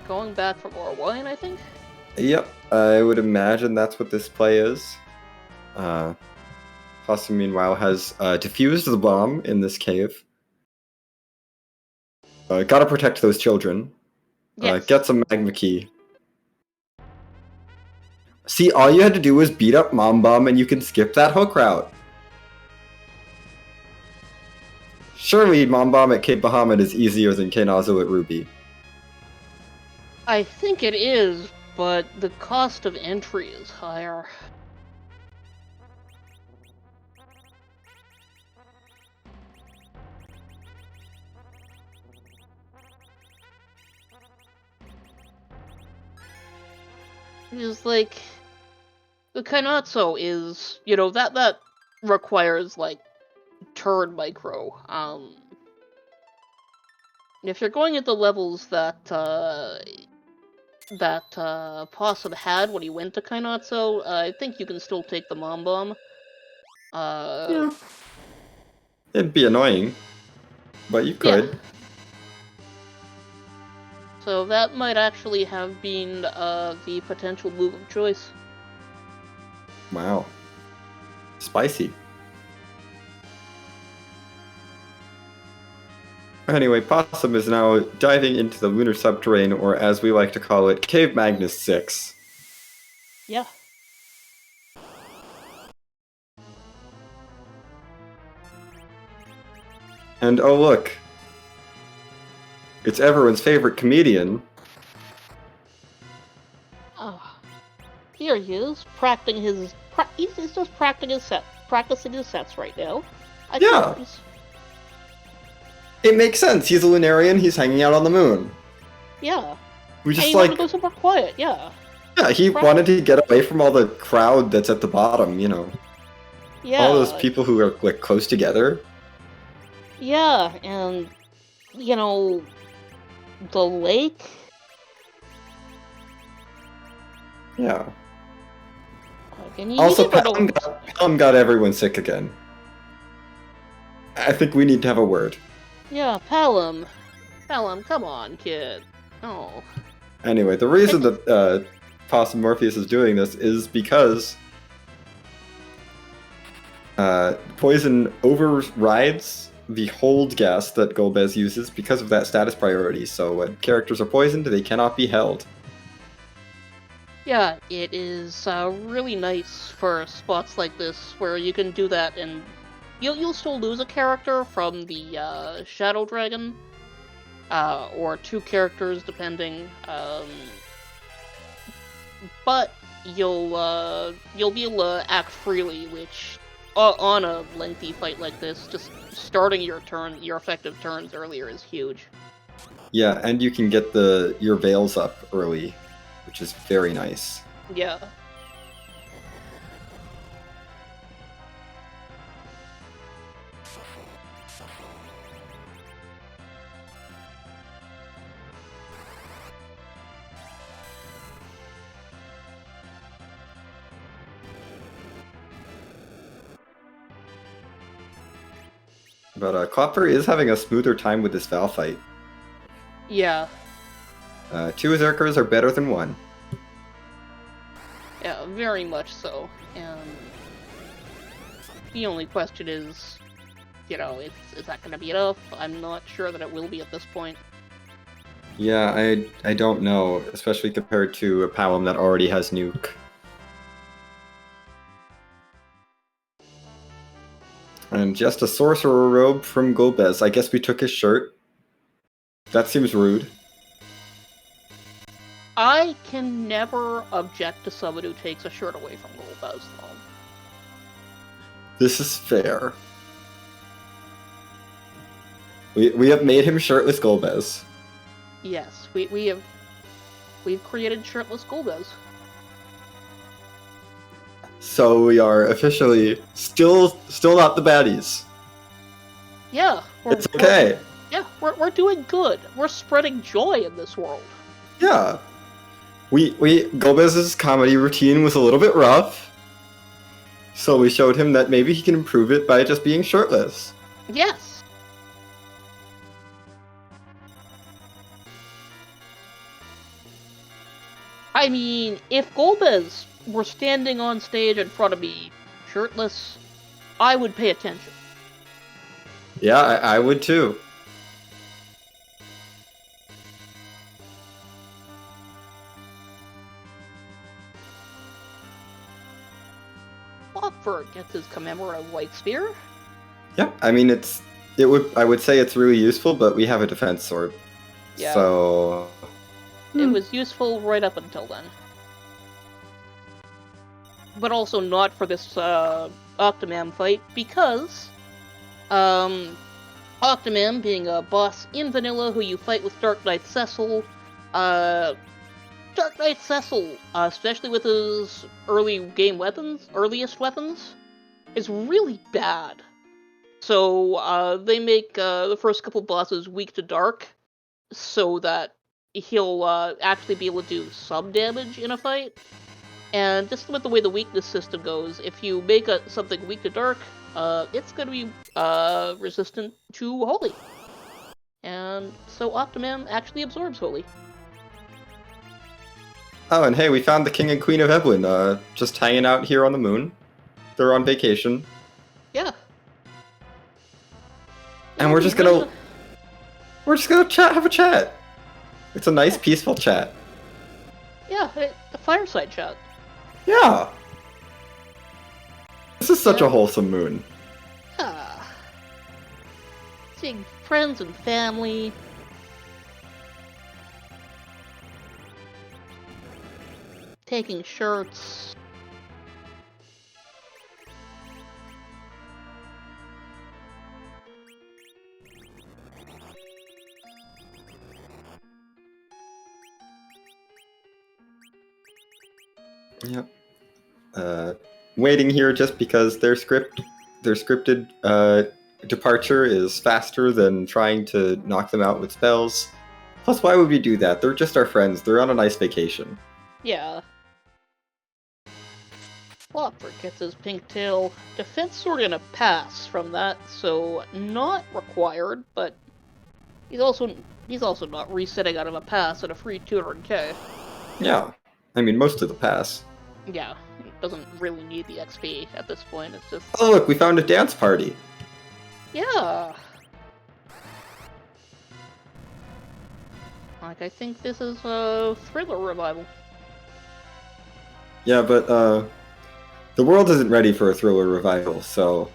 Going back for more wine, I think? Yep, I would imagine that's what this play is. Possum, meanwhile, has defused the bomb in this cave. Gotta protect those children. Yes. Get some magma key. See, all you had to do was beat up Mom Bomb and you can skip that hook route. Surely Mom Bomb at Cape Bahamut is easier than K-Nozzle at Ruby. I think it is, but the cost of entry is higher. It's like the Kainatsu is, that requires like turn micro. If you're going at the levels that Possum had when he went to Kainatsu, I think you can still take the Mom Bomb. Yeah. It'd be annoying, but you could. Yeah. So that might actually have been the potential move of choice. Wow. Spicy. Anyway, Possum is now diving into the lunar subterrane, or as we like to call it, Cave Magnus 6. Yeah. And oh look, it's everyone's favorite comedian. Oh, here he is, practicing his. He's just practicing his sets right now. Yeah. It makes sense. He's a Lunarian. He's hanging out on the moon. Yeah. We just and he wanted to go somewhere quiet. Yeah. Yeah, he wanted to get away from all the crowd that's at the bottom. Yeah. All those people who are like close together. Yeah, and the lake. Yeah. And Also, Pelham got everyone sick again. I think we need to have a word. Yeah, Pelham. Pelham, come on, kid. Oh. Anyway, the reason that Possumorpheus is doing this is because poison overrides the hold gas that Golbez uses because of that status priority. So when characters are poisoned, they cannot be held. Yeah, it is really nice for spots like this where you can do that, and you'll still lose a character from the Shadow Dragon, or two characters depending. But you'll be able to act freely, which on a lengthy fight like this, just starting your effective turns earlier is huge. Yeah, and you can get your veils up early, which is very nice. Yeah. But Klopfer is having a smoother time with this Val fight. Yeah. Two Zerkers are better than one. Yeah, very much so. And the only question is, you know, is that going to be enough? I'm not sure that it will be at this point. Yeah, I don't know, especially compared to a Palom that already has Nuke. And just a Sorcerer robe from Golbez. I guess we took his shirt. That seems rude. I can never object to someone who takes a shirt away from Golbez, though. This is fair. We have made him shirtless Golbez. Yes, we've created shirtless Golbez. So we are officially still not the baddies. Yeah, It's okay. We're doing good. We're spreading joy in this world. Yeah. Golbez's comedy routine was a little bit rough. So we showed him that maybe he can improve it by just being shirtless. Yes. I mean, if Golbez were standing on stage in front of me shirtless, I would pay attention. Yeah, I would too. Klopfer gets his commemorative white spear. Yeah, I mean I would say it's really useful, but we have a defense sword. Yeah. So It was useful right up until then. But also not for this Octomam fight, because Octomam being a boss in vanilla who you fight with Dark Knight Cecil, Dark Knight Cecil, especially with his earliest weapons, is really bad. So they make the first couple bosses weak to dark, so that he'll actually be able to do some damage in a fight. And just with the way the weakness system goes, if you make something weak to dark, it's going to be resistant to Holy. And so Octomam actually absorbs Holy. Oh, and hey, we found the King and Queen of Evelyn, just hanging out here on the moon. They're on vacation. Yeah. And we're just gonna have a chat. It's a nice, peaceful chat. Yeah, a fireside chat. Yeah. This is such a wholesome moon. Yeah. Seeing friends and family. Taking shirts. Yep. Waiting here just because their scripted departure is faster than trying to knock them out with spells. Plus, why would we do that? They're just our friends. They're on a nice vacation. Yeah. Klopfer gets his pink tail. Defense sword and a pass from that, so not required, but he's also not resetting out of a pass at a free 200k. Yeah. I mean, most of the pass. Yeah, it doesn't really need the XP at this point, it's just... Oh, look, we found a dance party. Yeah! Like, I think this is a Thriller revival. Yeah, but, the world isn't ready for a Thriller revival, so...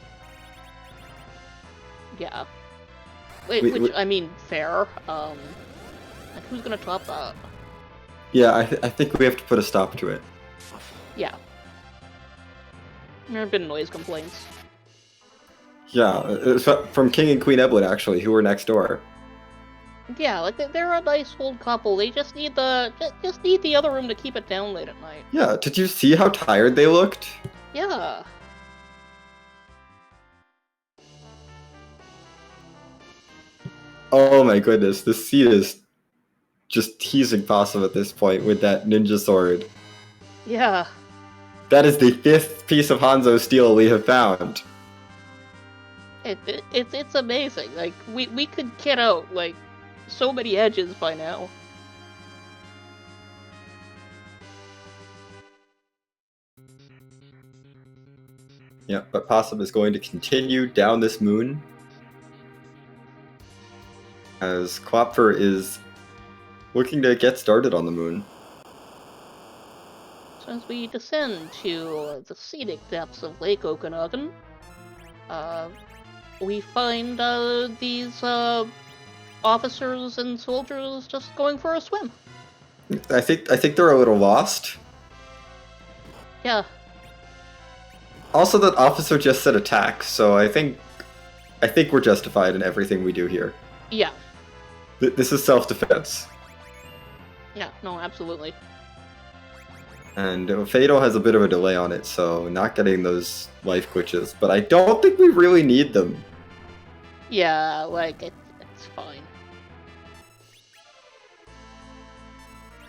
Yeah. Which, I mean, fair. Like, who's gonna top that? Yeah, I think we have to put a stop to it. Yeah. There have been noise complaints. Yeah, it's from King and Queen Evelyn, actually, who were next door. Yeah, like they're a nice old couple. They just need the other room to keep it down late at night. Yeah, did you see how tired they looked? Yeah. Oh my goodness, this seat is just teasing Possum at this point with that ninja sword. Yeah. That is the 5th piece of Hanzo steel we have found. It's amazing. Like we could get out like so many edges by now. Yeah, but Possum is going to continue down this moon as Klopfer is looking to get started on the moon. So as we descend to the scenic depths of Lake Okanagan, we find these officers and soldiers just going for a swim. I think they're a little lost. Yeah. Also, that officer just said attack, so I think we're justified in everything we do here. Yeah. This is self-defense. Yeah, no, absolutely. And Fatal has a bit of a delay on it, so not getting those life glitches. But I don't think we really need them. Yeah, like, it's fine.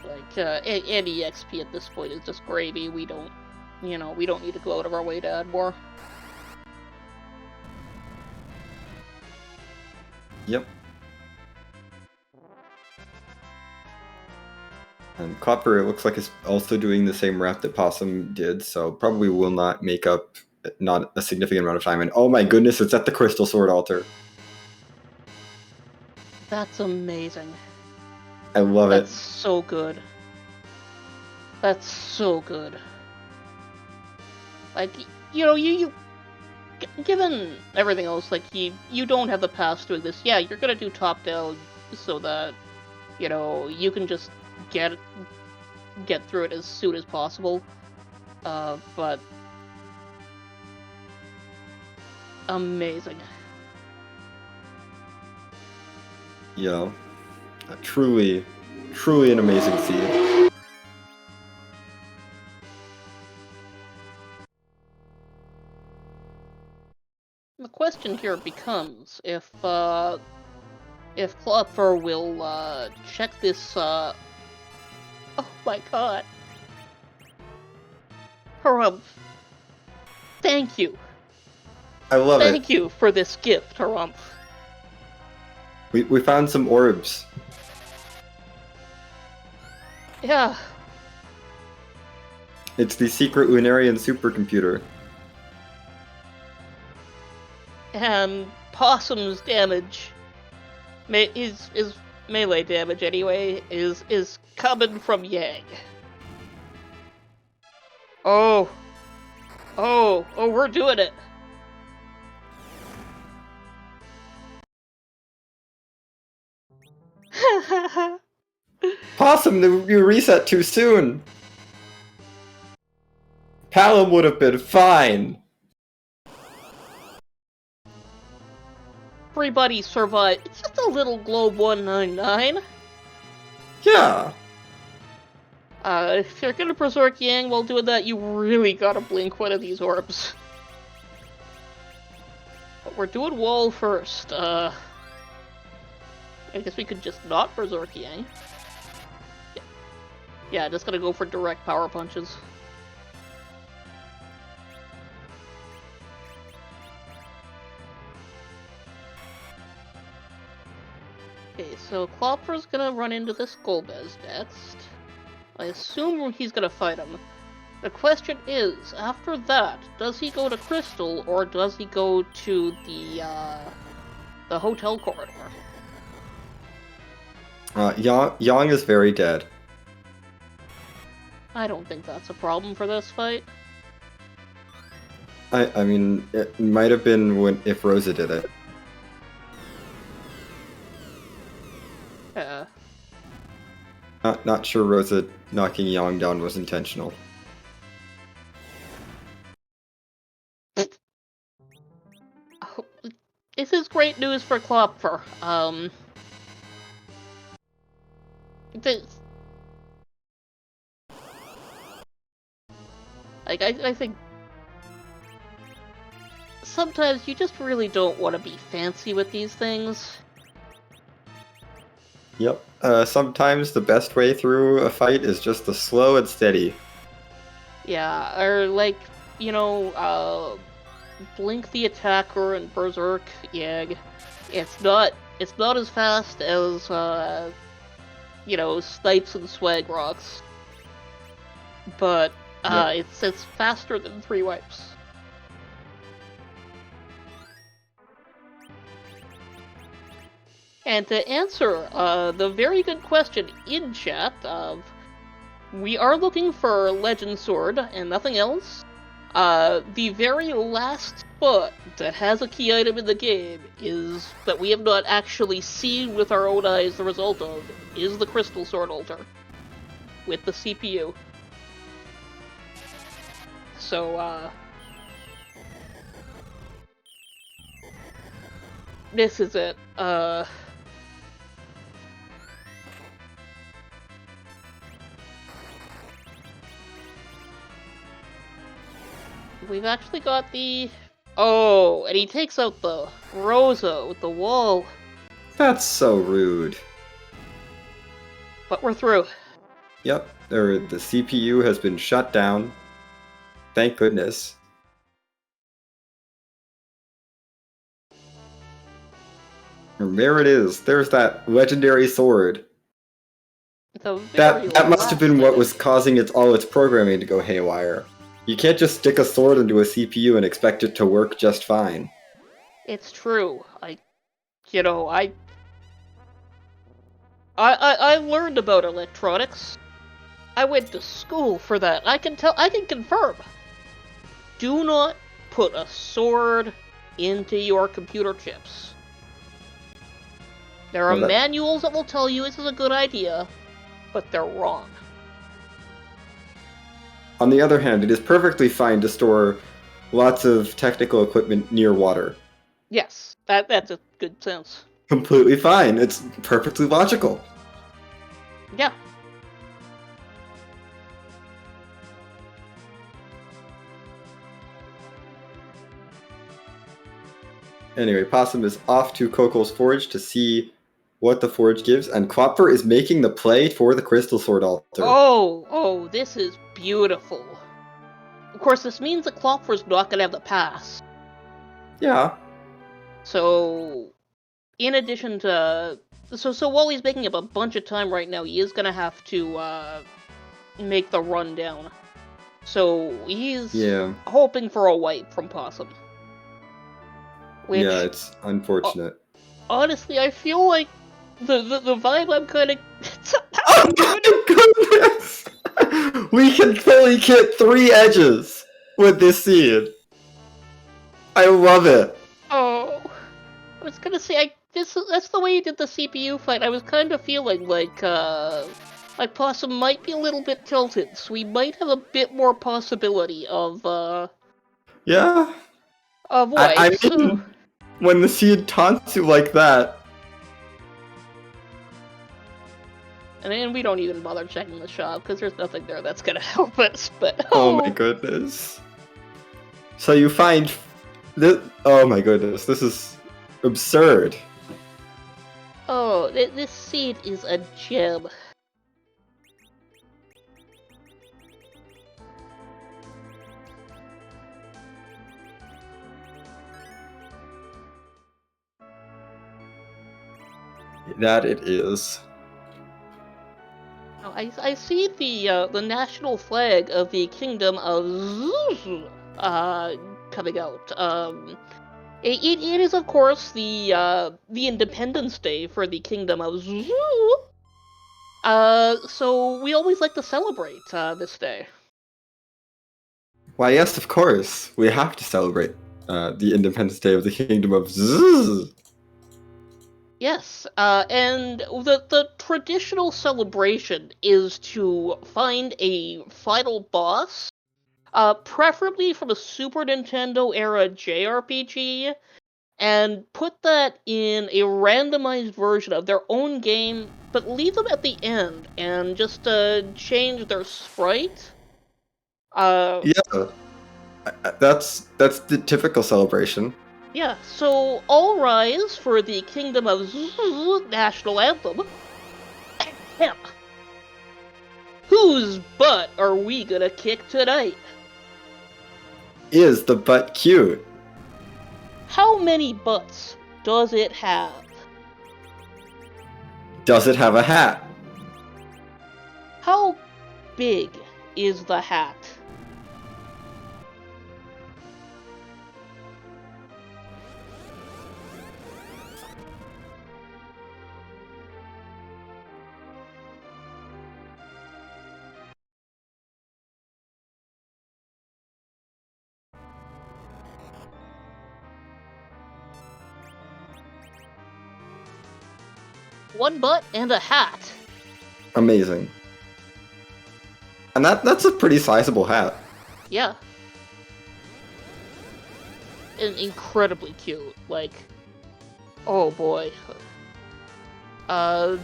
Like, any XP at this point is just gravy. We don't need to go out of our way to add more. Yep. And Klopfer, it looks like, is also doing the same route that Possum did, so probably will not make up not a significant amount of time. And oh my goodness, it's at the Crystal Sword altar. That's amazing. I love it. That's so good. That's so good. Like, you given everything else, like, you don't have the past doing this. Yeah, you're gonna do top down so that, you can just get through it as soon as possible. But amazing. Yeah, truly an amazing feat. The question here becomes if Klopfer will check this. Oh my god, Harumph! Thank you. I love it. Thank you for this gift, Harumph. We found some orbs. Yeah. It's the secret Lunarian supercomputer. And Possum's damage, his melee damage anyway, is coming from Yang. Oh, we're doing it. Possum, you reset too soon. Palom would have been fine. Everybody survived. It's just a little Globe 199. Yeah. If you're gonna Berserk Yang while doing that, you really gotta blink one of these orbs. But we're doing Wall first. I guess we could just not Berserk Yang. Yeah, just gonna go for direct power punches. Okay, so Klopfer's gonna run into this Golbez next. I assume he's gonna fight him. The question is, after that, does he go to Crystal or does he go to the hotel corridor? Yang is very dead. I don't think that's a problem for this fight. I mean, it might have been if Rosa did it. Yeah. Not sure Rosa knocking Yang down was intentional. Oh, this is great news for Klopfer. I think sometimes you just really don't want to be fancy with these things. Yep. Sometimes the best way through a fight is just the slow and steady. Yeah, or like, blink the attacker and Berserk Yag. It's not as fast as Snipes and Swag Rocks. But Yep. it's faster than 3 wipes. And to answer the very good question in chat of, we are looking for Legend Sword and nothing else. The very last spot that has a key item in the game is that we have not actually seen with our own eyes the result of, is the Crystal Sword altar with the CPU. So, this is it. We've actually got the... Oh, and he takes out the Rosa with the wall. That's so rude. But we're through. Yep, the CPU has been shut down. Thank goodness. And there it is. There's that legendary sword. That must have been what was causing all its programming to go haywire. You can't just stick a sword into a CPU and expect it to work just fine. It's true. I learned about electronics. I went to school for that. I can confirm. Do not put a sword into your computer chips. There are manuals that will tell you this is a good idea, but they're wrong. On the other hand, it is perfectly fine to store lots of technical equipment near water. Yes, that's a good sense. Completely fine. It's perfectly logical. Yeah. Anyway, Possum is off to Kokol's Forge to see what the forge gives, and Klopfer is making the play for the Crystal Sword altar. Oh, this is beautiful. Of course, this means that Klopfer's not going to have the pass. Yeah. So, in addition to... So while he's making up a bunch of time right now, he is going to have to make the run down. So, he's hoping for a wipe from Possum. Which, yeah, it's unfortunate. Honestly, I feel like the vibe I'm kind of... Oh my goodness! We can fully get 3 edges with this scene. I love it. Oh, I was gonna say, that's the way you did the CPU fight. I was kind of feeling like Possum might be a little bit tilted, so we might have a bit more possibility of yeah. Of wipes. I mean, when the seed taunts you like that. And we don't even bother checking the shop, because there's nothing there that's gonna help us, but... Oh my goodness. So you find... Oh my goodness, this is absurd. Oh, this seed is a gem. That it is. I see the national flag of the Kingdom of Zuzu coming out. It is of course the Independence Day for the Kingdom of Zuzu. So we always like to celebrate this day. Why, yes, of course. We have to celebrate the Independence Day of the Kingdom of Zzz. Yes, and the traditional celebration is to find a final boss, preferably from a Super Nintendo era JRPG, and put that in a randomized version of their own game, but leave them at the end and just change their sprite. Yeah, that's the typical celebration. Yeah, so all rise for the Kingdom of Zzz national anthem. Ahem. Whose butt are we gonna kick tonight? Is the butt cute? How many butts does it have? Does it have a hat? How big is the hat? one butt and a hat. Amazing. And that's a pretty sizable hat. Yeah. And incredibly cute. Like, oh boy.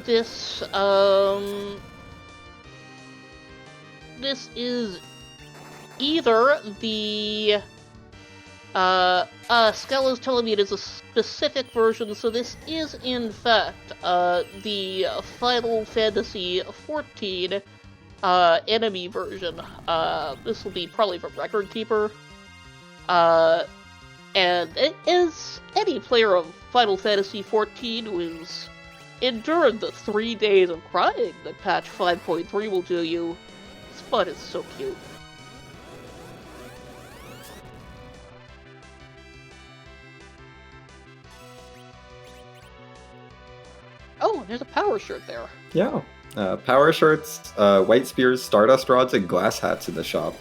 This is either the Scala's telling me it is a specific version, so this is in fact the Final Fantasy XIV enemy version. This will be probably from Record Keeper. And it is any player of Final Fantasy XIV who has endured the 3 days of crying that patch 5.3 will do you. This fun is so cute. Oh, there's a power shirt there. Yeah. Power shirts, white spears, stardust rods, and glass hats in the shop.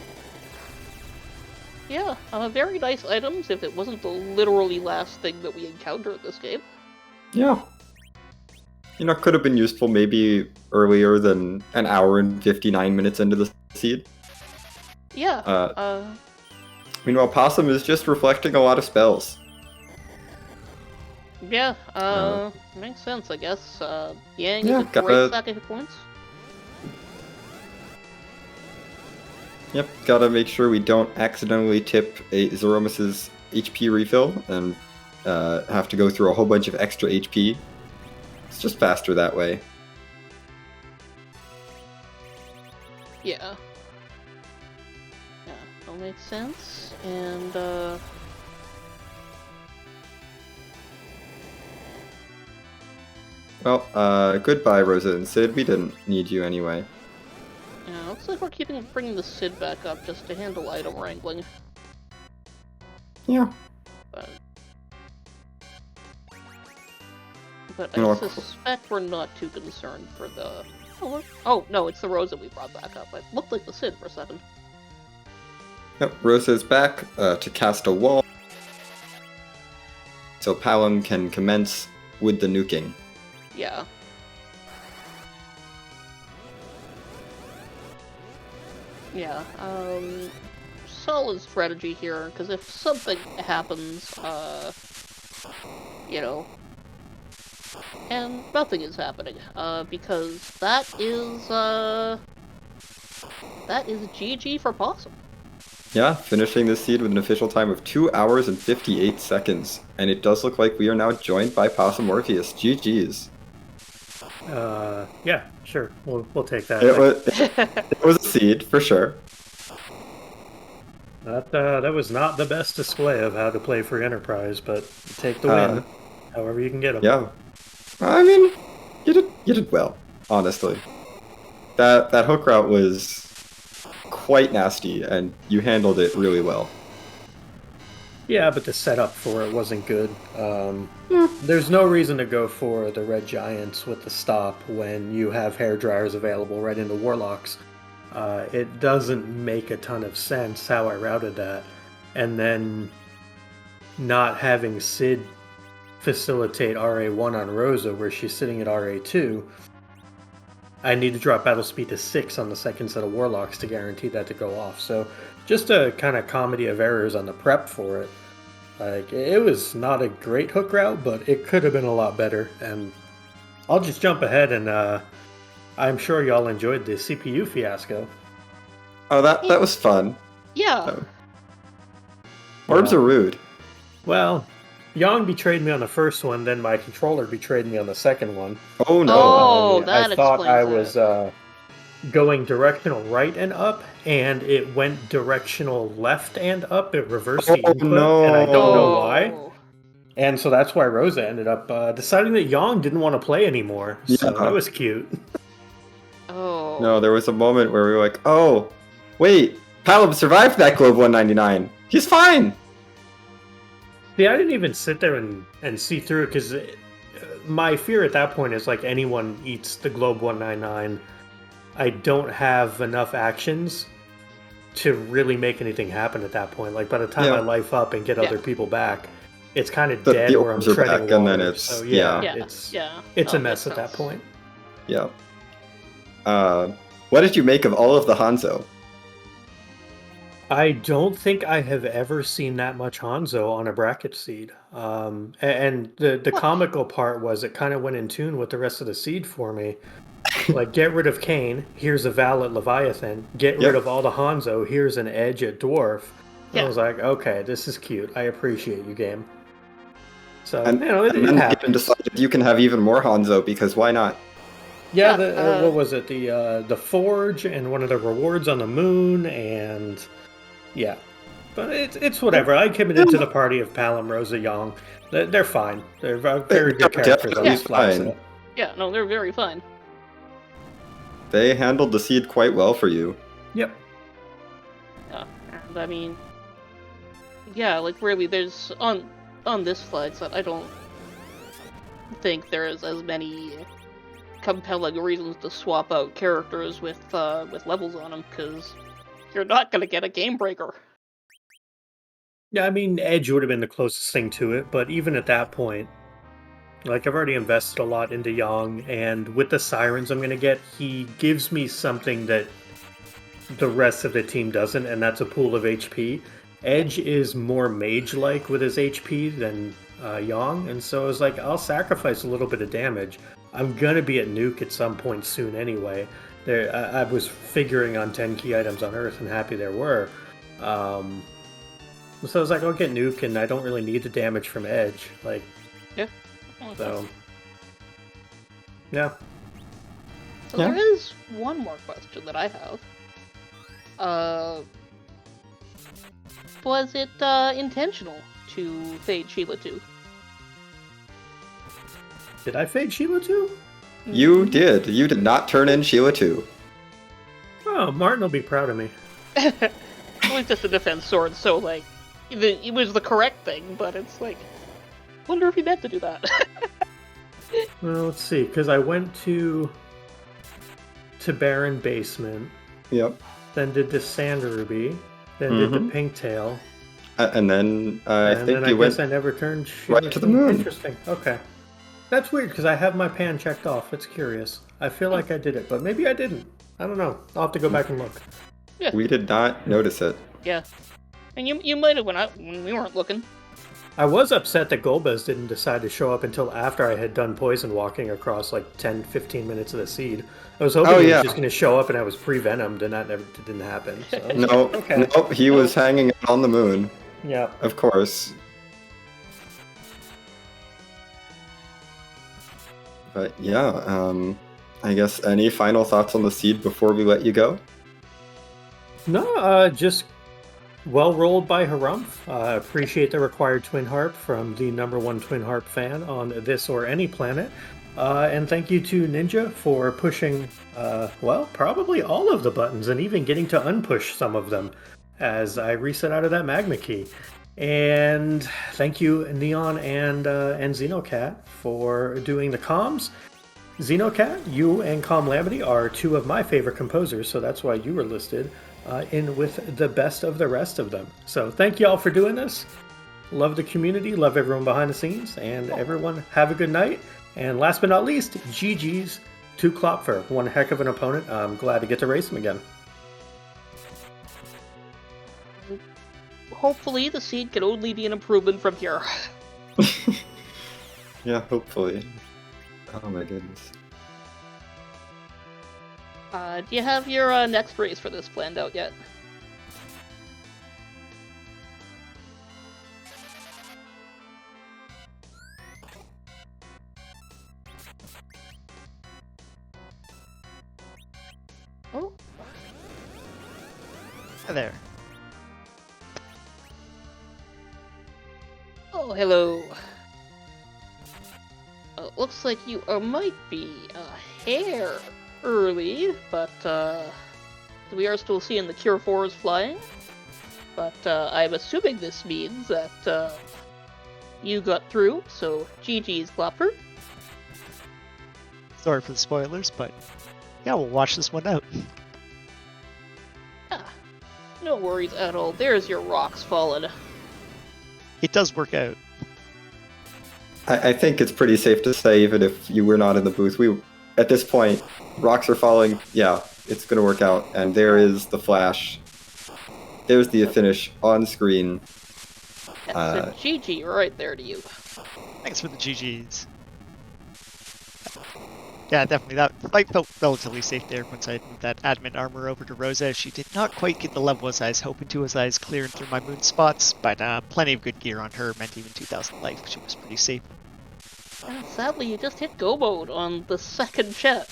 Yeah, very nice items if it wasn't the literally last thing that we encounter in this game. Yeah. You know, could have been useful maybe earlier than an hour and 59 minutes into the seed. Yeah, Meanwhile, Possum is just reflecting a lot of spells. Yeah, makes sense, I guess. Yang Yeah, is a great stack of hit points. Yep, gotta make sure we don't accidentally tip a Zeromus's HP refill and have to go through a whole bunch of extra HP. It's just faster that way. Yeah. Yeah, that makes sense. And, Well, goodbye, Rosa and Sid. We didn't need you anyway. yeah, looks like we're bringing the Sid back up just to handle item wrangling. Yeah. But I suspect we're not too concerned for the... Oh, no, it's the Rosa we brought back up. It looked like the Sid for a second. Yep, Rosa's back to cast a wall, so Palom can commence with the nuking. Yeah. Yeah, solid strategy here, because if something happens, you know, and nothing is happening, because that is GG for Possum. Yeah, finishing this seed with an official time of 2 hours and 58 seconds. And it does look like we are now joined by Possumorpheus. GG's. Yeah, sure. We'll take that. It was a seed, for sure. That was not the best display of how to play Free Enterprise, but you take the win however you can get them. Yeah. I mean, you did well, honestly. That hook route was quite nasty, and you handled it really well. Yeah, but the setup for it wasn't good. There's no reason to go for the Red Giants with the stop when you have hair dryers available right into Warlocks. It doesn't make a ton of sense how I routed that. And then not having Sid facilitate RA1 on Rosa where she's sitting at RA2, I need to drop battle speed to 6 on the second set of Warlocks to guarantee that to go off. So just a kind of comedy of errors on the prep for it. Like, it was not a great hook route, but it could have been a lot better. And I'll just jump ahead and I'm sure y'all enjoyed the CPU fiasco. Oh, that was fun. Yeah. Orbs are rude. Well, Yang betrayed me on the first one, then my controller betrayed me on the second one. Oh no. Oh, that I thought I explains was going directional right and up, and it went directional left and up. It reversed the input, no. and I don't know why. And so that's why Rosa ended up deciding that Yang didn't want to play anymore. So that was cute. Oh. No, there was a moment where we were like, oh, wait, Palom survived that Globe 199. He's fine. See, I didn't even sit there and see through it, because my fear at that point is, like, anyone eats the Globe 199. I don't have enough actions to really make anything happen at that point. Like, by the time I life up and get other people back, it's kind of The dead or I'm orbs are treading back, and water. then it's- so yeah. it's Oh, a mess that at that sounds- point. Yeah. What did you make of all of the Hanzo? I don't think I have ever seen that much Hanzo on a bracket seed. And the What? comical part was it kind of went in tune with the rest of the seed for me. Like, get rid of Kane, here's a Val at Leviathan. Get rid Yep. of all the Hanzo, here's an Edge at Dwarf. Yeah. I was like, okay, this is cute. I appreciate you, game. So, And, you know, it and then the game happens. decided you can have even more Hanzo, because why not? Yeah, Yeah, what was it? The Forge and one of the rewards on the moon, and yeah. But it's whatever. I came into the party of Palom, Rosa, Young. They're fine. They're very good They're characters. definitely I'll just flax fine. it. Yeah, no, they're very fine. They handled the seed quite well for you. Yep. Yeah, and I mean, yeah, like really, there's on this flag set, I don't think there's as many compelling reasons to swap out characters with levels on them, because you're not gonna get a game breaker. Yeah, I mean, Edge would have been the closest thing to it, but even at that point, like, I've already invested a lot into Yang, and with the Sirens I'm going to get, he gives me something that the rest of the team doesn't, and that's a pool of HP. Edge is more mage-like with his HP than Yang, and so I was like, I'll sacrifice a little bit of damage. I'm going to be at Nuke at some point soon anyway. I was figuring on 10 key items on Earth, and happy there were. So I was like, I'll get Nuke, and I don't really need the damage from Edge. Like, Yeah. so, yeah. So Yeah. there is one more question that I have. Was it intentional to fade Sheila 2? Did I fade Sheila too? You did. You did not turn in Sheila 2. Oh, Martin will be proud of me. It was just a defense sword, so like, it was the correct thing, but it's like, wonder if he meant to do that. Well, let's see, because I went to Baron Basement, Yep. then did the Sand Ruby, then did the Mhm. Pinktail, And then I and think then I you went guess I never turned Sheila right to the moon. Interesting. Okay. That's weird, because I have my pan checked off. It's curious. I feel like I did it, but maybe I didn't. I don't know. I'll have to go back and look. We did not notice it. Yeah. And you might have went out when we weren't looking. I was upset that Golbez didn't decide to show up until after I had done poison walking across like 10-15 minutes of the seed. I was hoping he yeah. was just going to show up and I was pre-venomed, and that never didn't happen. So I was No, like, okay. no, he was hanging out on the moon, Yeah. of course. But yeah, I guess any final thoughts on the seed before we let you go? No, just well rolled by Harumph. Appreciate the required Twin Harp from the #1 Twin Harp fan on this or any planet. And thank you to Ninja for pushing, well, probably all of the buttons and even getting to unpush some of them as I reset out of that Magma Key. And thank you, Neon and Xenocat, for doing the comms. Xenocat, you and Calm Lamity are two of my favorite composers, so that's why you were listed in with the best of the rest of them. So thank you all for doing this. Love the community, love everyone behind the scenes, and everyone have a good night. And last but not least, GG's to Klopfer. One heck of an opponent. I'm glad to get to race him again. Hopefully the seed can only be an improvement from here. Yeah, hopefully. Oh my goodness. Do you have your next race for this planned out yet? Oh, Hi there. oh, hello. Looks like you might be a hair early, but we are still seeing the Cure 4s flying. But I'm assuming this means that you got through, so GG's, Klopfer. Sorry for the spoilers, but yeah, we'll watch this one out. Ah, no worries at all. There's your rocks falling. It does work out. I think it's pretty safe to say, even if you were not in the booth, at this point, rocks are falling. Yeah, it's going to work out. And there is the flash. There's the finish on screen. That's a GG right there to you. Thanks for the GGs. Yeah, definitely. That fight felt relatively safe there once I moved that adamant armor over to Rosa. She did not quite get the level as I was hoping to as I was clearing through my moon spots, but plenty of good gear on her, meant even 2,000 life. She was pretty safe. And sadly, you just hit go mode on the second check.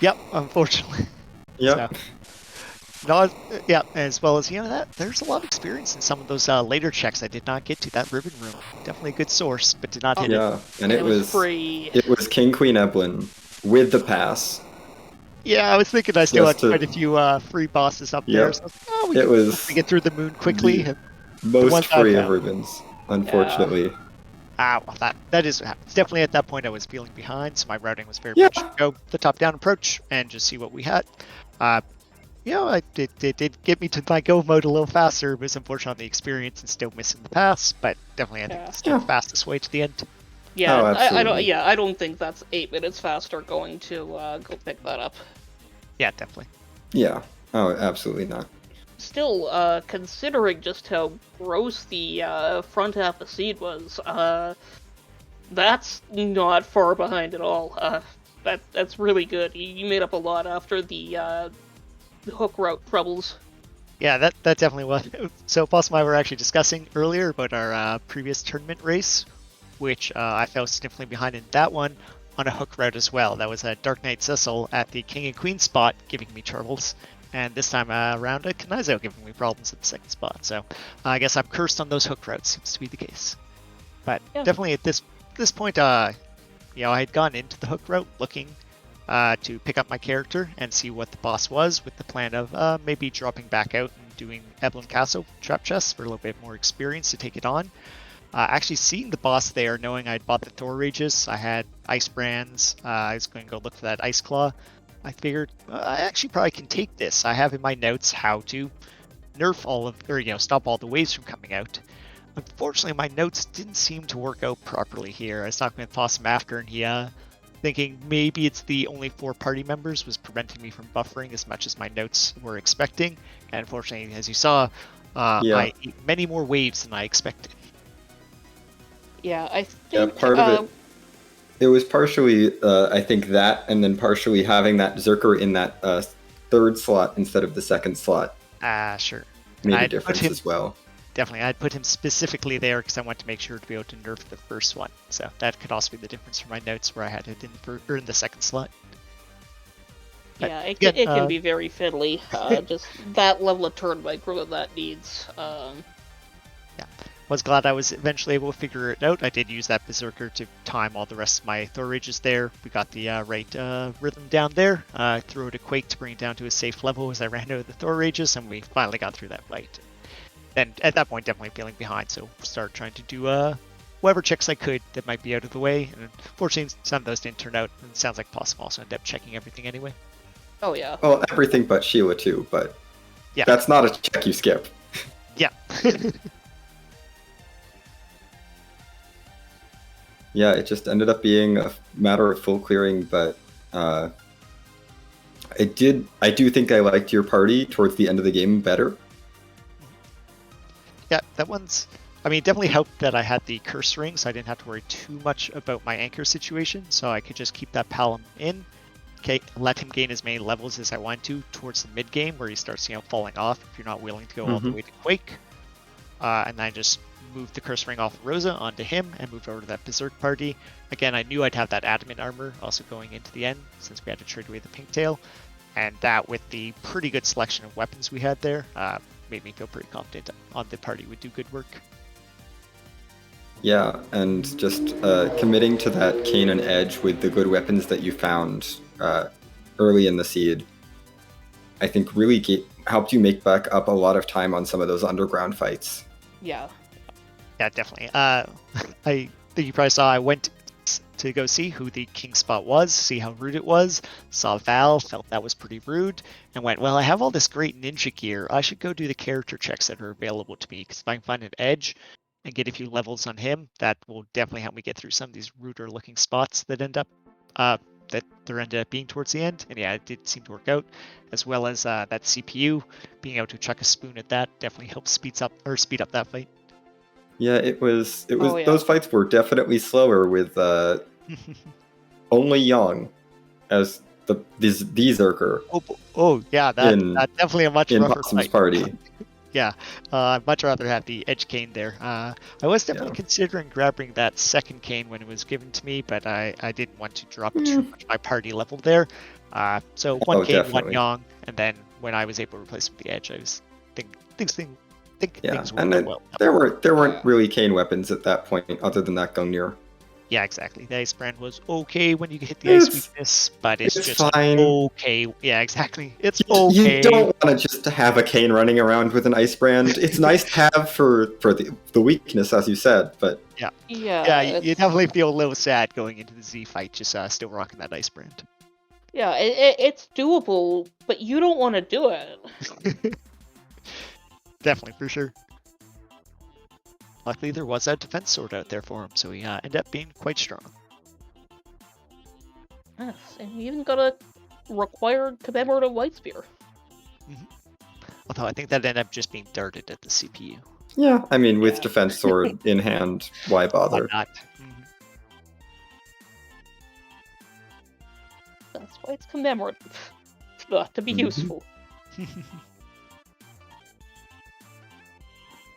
Yep, unfortunately. Yep. So, as well as, that there's a lot of experience in some of those later checks I did not get to. That ribbon room, definitely a good source, but did not hit it. Yeah, and it was free. It was King Queen Eblin with the pass. Yeah, I was thinking I still had Just to- quite a few free bosses up Yep. there. So, we It can was hopefully get through the moon quickly. the and Most ones I free of found. ribbons, unfortunately. Well, that is what happens. Definitely at that point I was feeling behind, so my routing was very Yeah. much go the top-down approach and just see what we had. It did get me to my go mode a little faster. It was unfortunate on the experience and still missing the pass, but definitely I think it's the fastest way to the end. Yeah, Oh, I don't. absolutely. Yeah, I don't think that's 8 minutes faster going to go pick that up. Yeah, definitely. Yeah. Oh, absolutely not. Still, considering just how gross the front half of Seed was, that's not far behind at all. That's really good. You made up a lot after the hook route troubles. Yeah, that definitely was. So, Boss and I were actually discussing earlier about our previous tournament race, which I fell significantly behind in that one on a hook route as well. That was a Dark Knight Cecil at the King and Queen spot giving me troubles. And this time around, a Kanizo giving me problems at the second spot. So I guess I'm cursed on those hook routes, seems to be the case. But definitely at this point, I had gone into the hook route looking to pick up my character and see what the boss was, with the plan of maybe dropping back out and doing Eblin Castle trap chests for a little bit more experience to take it on. Actually seeing the boss there, knowing I'd bought the Thor Rages, I had Ice Brands, I was going to go look for that Ice Claw. I figured I actually probably can take this. I have in my notes how to nerf stop all the waves from coming out. Unfortunately, my notes didn't seem to work out properly here. I was talking with Possum after, and he thinking maybe it's the only 4 party members was preventing me from buffering as much as my notes were expecting. And unfortunately, as you saw, I ate many more waves than I expected. Yeah, I think part of it was partially, I think that, and then partially having that Zerker in that third slot instead of the second slot. Sure. Made a difference as well. Definitely, I'd put him specifically there because I want to make sure to be able to nerf the first one. So that could also be the difference for my notes where I had it in the second slot. But yeah, it can be very fiddly. Just that level of turn micro that needs. Was glad I was eventually able to figure it out. I did use that Berserker to time all the rest of my Thor Rages there. We got the right rhythm down there. Threw it a Quake to bring it down to a safe level as I ran out of the Thor Rages, and we finally got through that fight. And at that point, definitely feeling behind, so started trying to do whatever checks I could that might be out of the way. And unfortunately, some of those didn't turn out. And it sounds like Possum also ended up checking everything anyway. Oh yeah. Well, everything but Sheila too, but yeah, that's not a check you skip. Yeah. Yeah, it just ended up being a matter of full clearing, but I do think I liked your party towards the end of the game better. Yeah, that one's... I mean, it definitely helped that I had the curse ring, so I didn't have to worry too much about my anchor situation, so I could just keep that Palom in, let him gain as many levels as I want to towards the mid-game, where he starts, falling off if you're not willing to go all the way to Quake. And then I just moved the curse ring off Rosa onto him and moved over to that Berserk party. Again, I knew I'd have that adamant armor also going into the end, since we had to trade away the Pinktail. And that, with the pretty good selection of weapons we had there, made me feel pretty confident on the party would do good work. Yeah, and just committing to that Kanan edge with the good weapons that you found early in the seed, I think really helped you make back up a lot of time on some of those underground fights. Yeah. Yeah, definitely. I think you probably saw I went to go see who the king spot was, see how rude it was, saw Val, felt that was pretty rude, and went, well, I have all this great ninja gear. I should go do the character checks that are available to me, because if I can find an edge, and get a few levels on him, that will definitely help me get through some of these ruder looking spots that ended up being towards the end. And yeah, it did seem to work out, as well as that CPU being able to chuck a spoon at that definitely helps speed up that fight. Yeah, it was. Oh, yeah. Those fights were definitely slower with only Yang as the Zerker Yeah, that's in definitely a much in rougher Possum's fight. party. Yeah, I'd much rather have the edge cane there. I was definitely considering grabbing that second cane when it was given to me, but I didn't want to drop too much my party level there. So one cane, definitely. one Yang, and then when I was able to replace with the edge, I was think things And worked then out well. there weren't really cane weapons at that point, other than that Gungnir. Yeah, exactly. The ice brand was okay when you hit the ice weakness, but it's just fine. okay. Yeah, exactly. It's okay. You don't want to just have a cane running around with an ice brand. It's nice to have for the weakness, as you said, but Yeah, you definitely feel a little sad going into the Z fight, just still rocking that ice brand. Yeah, it's doable, but you don't want to do it. Definitely, for sure. Luckily, there was a defense sword out there for him, so he ended up being quite strong. Yes, and you even got a required commemorative white spear. Although I think that ended up just being darted at the CPU. yeah, I mean, with defense sword in hand, why bother? Why not? That's why it's commemorative. To be useful.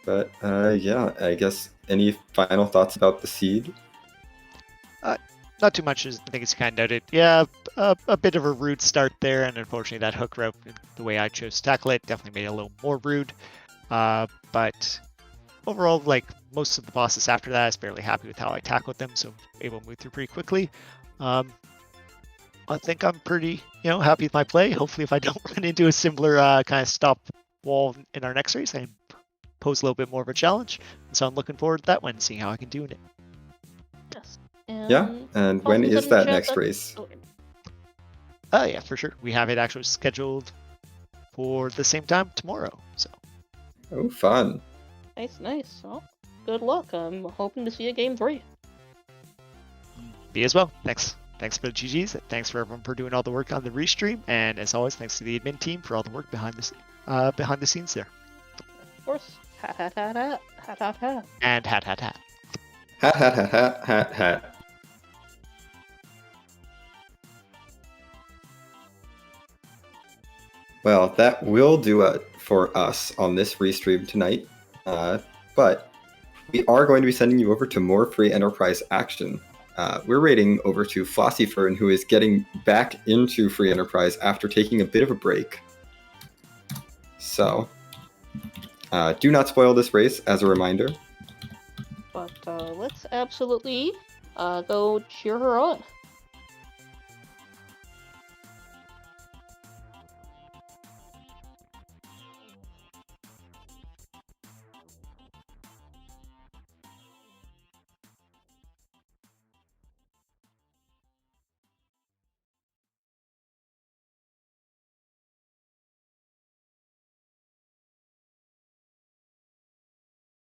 But yeah, I guess any final thoughts about the seed? Not too much. I think it's kind of noted. Yeah, a bit of a rude start there, and unfortunately that hook rope, the way I chose to tackle it, definitely made it a little more rude. But overall, like most of the bosses after that, I was fairly happy with how I tackled them, so able to move through pretty quickly. I think I'm pretty, happy with my play. Hopefully, if I don't run into a similar kind of stop wall in our next race, I can pose a little bit more of a challenge. And so I'm looking forward to that one, seeing how I can do in it. Yes. And Yeah, and when Paulson is said in the that chat next race? Yeah, for sure. We have it actually scheduled for the same time tomorrow. So. Oh, fun. Nice. Well, good luck. I'm hoping to see you Game 3. Me as well. Thanks for the GGs. Thanks for everyone for doing all the work on the restream. And as always, thanks to the admin team for all the work behind the scenes there. Of course. Hat. And hat. Hat. Well, that will do it for us on this restream tonight. But we are going to be sending you over to more free enterprise action. We're raiding over to Flossyfern, who is getting back into free enterprise after taking a bit of a break. So, do not spoil this race, as a reminder. But let's absolutely go cheer her on.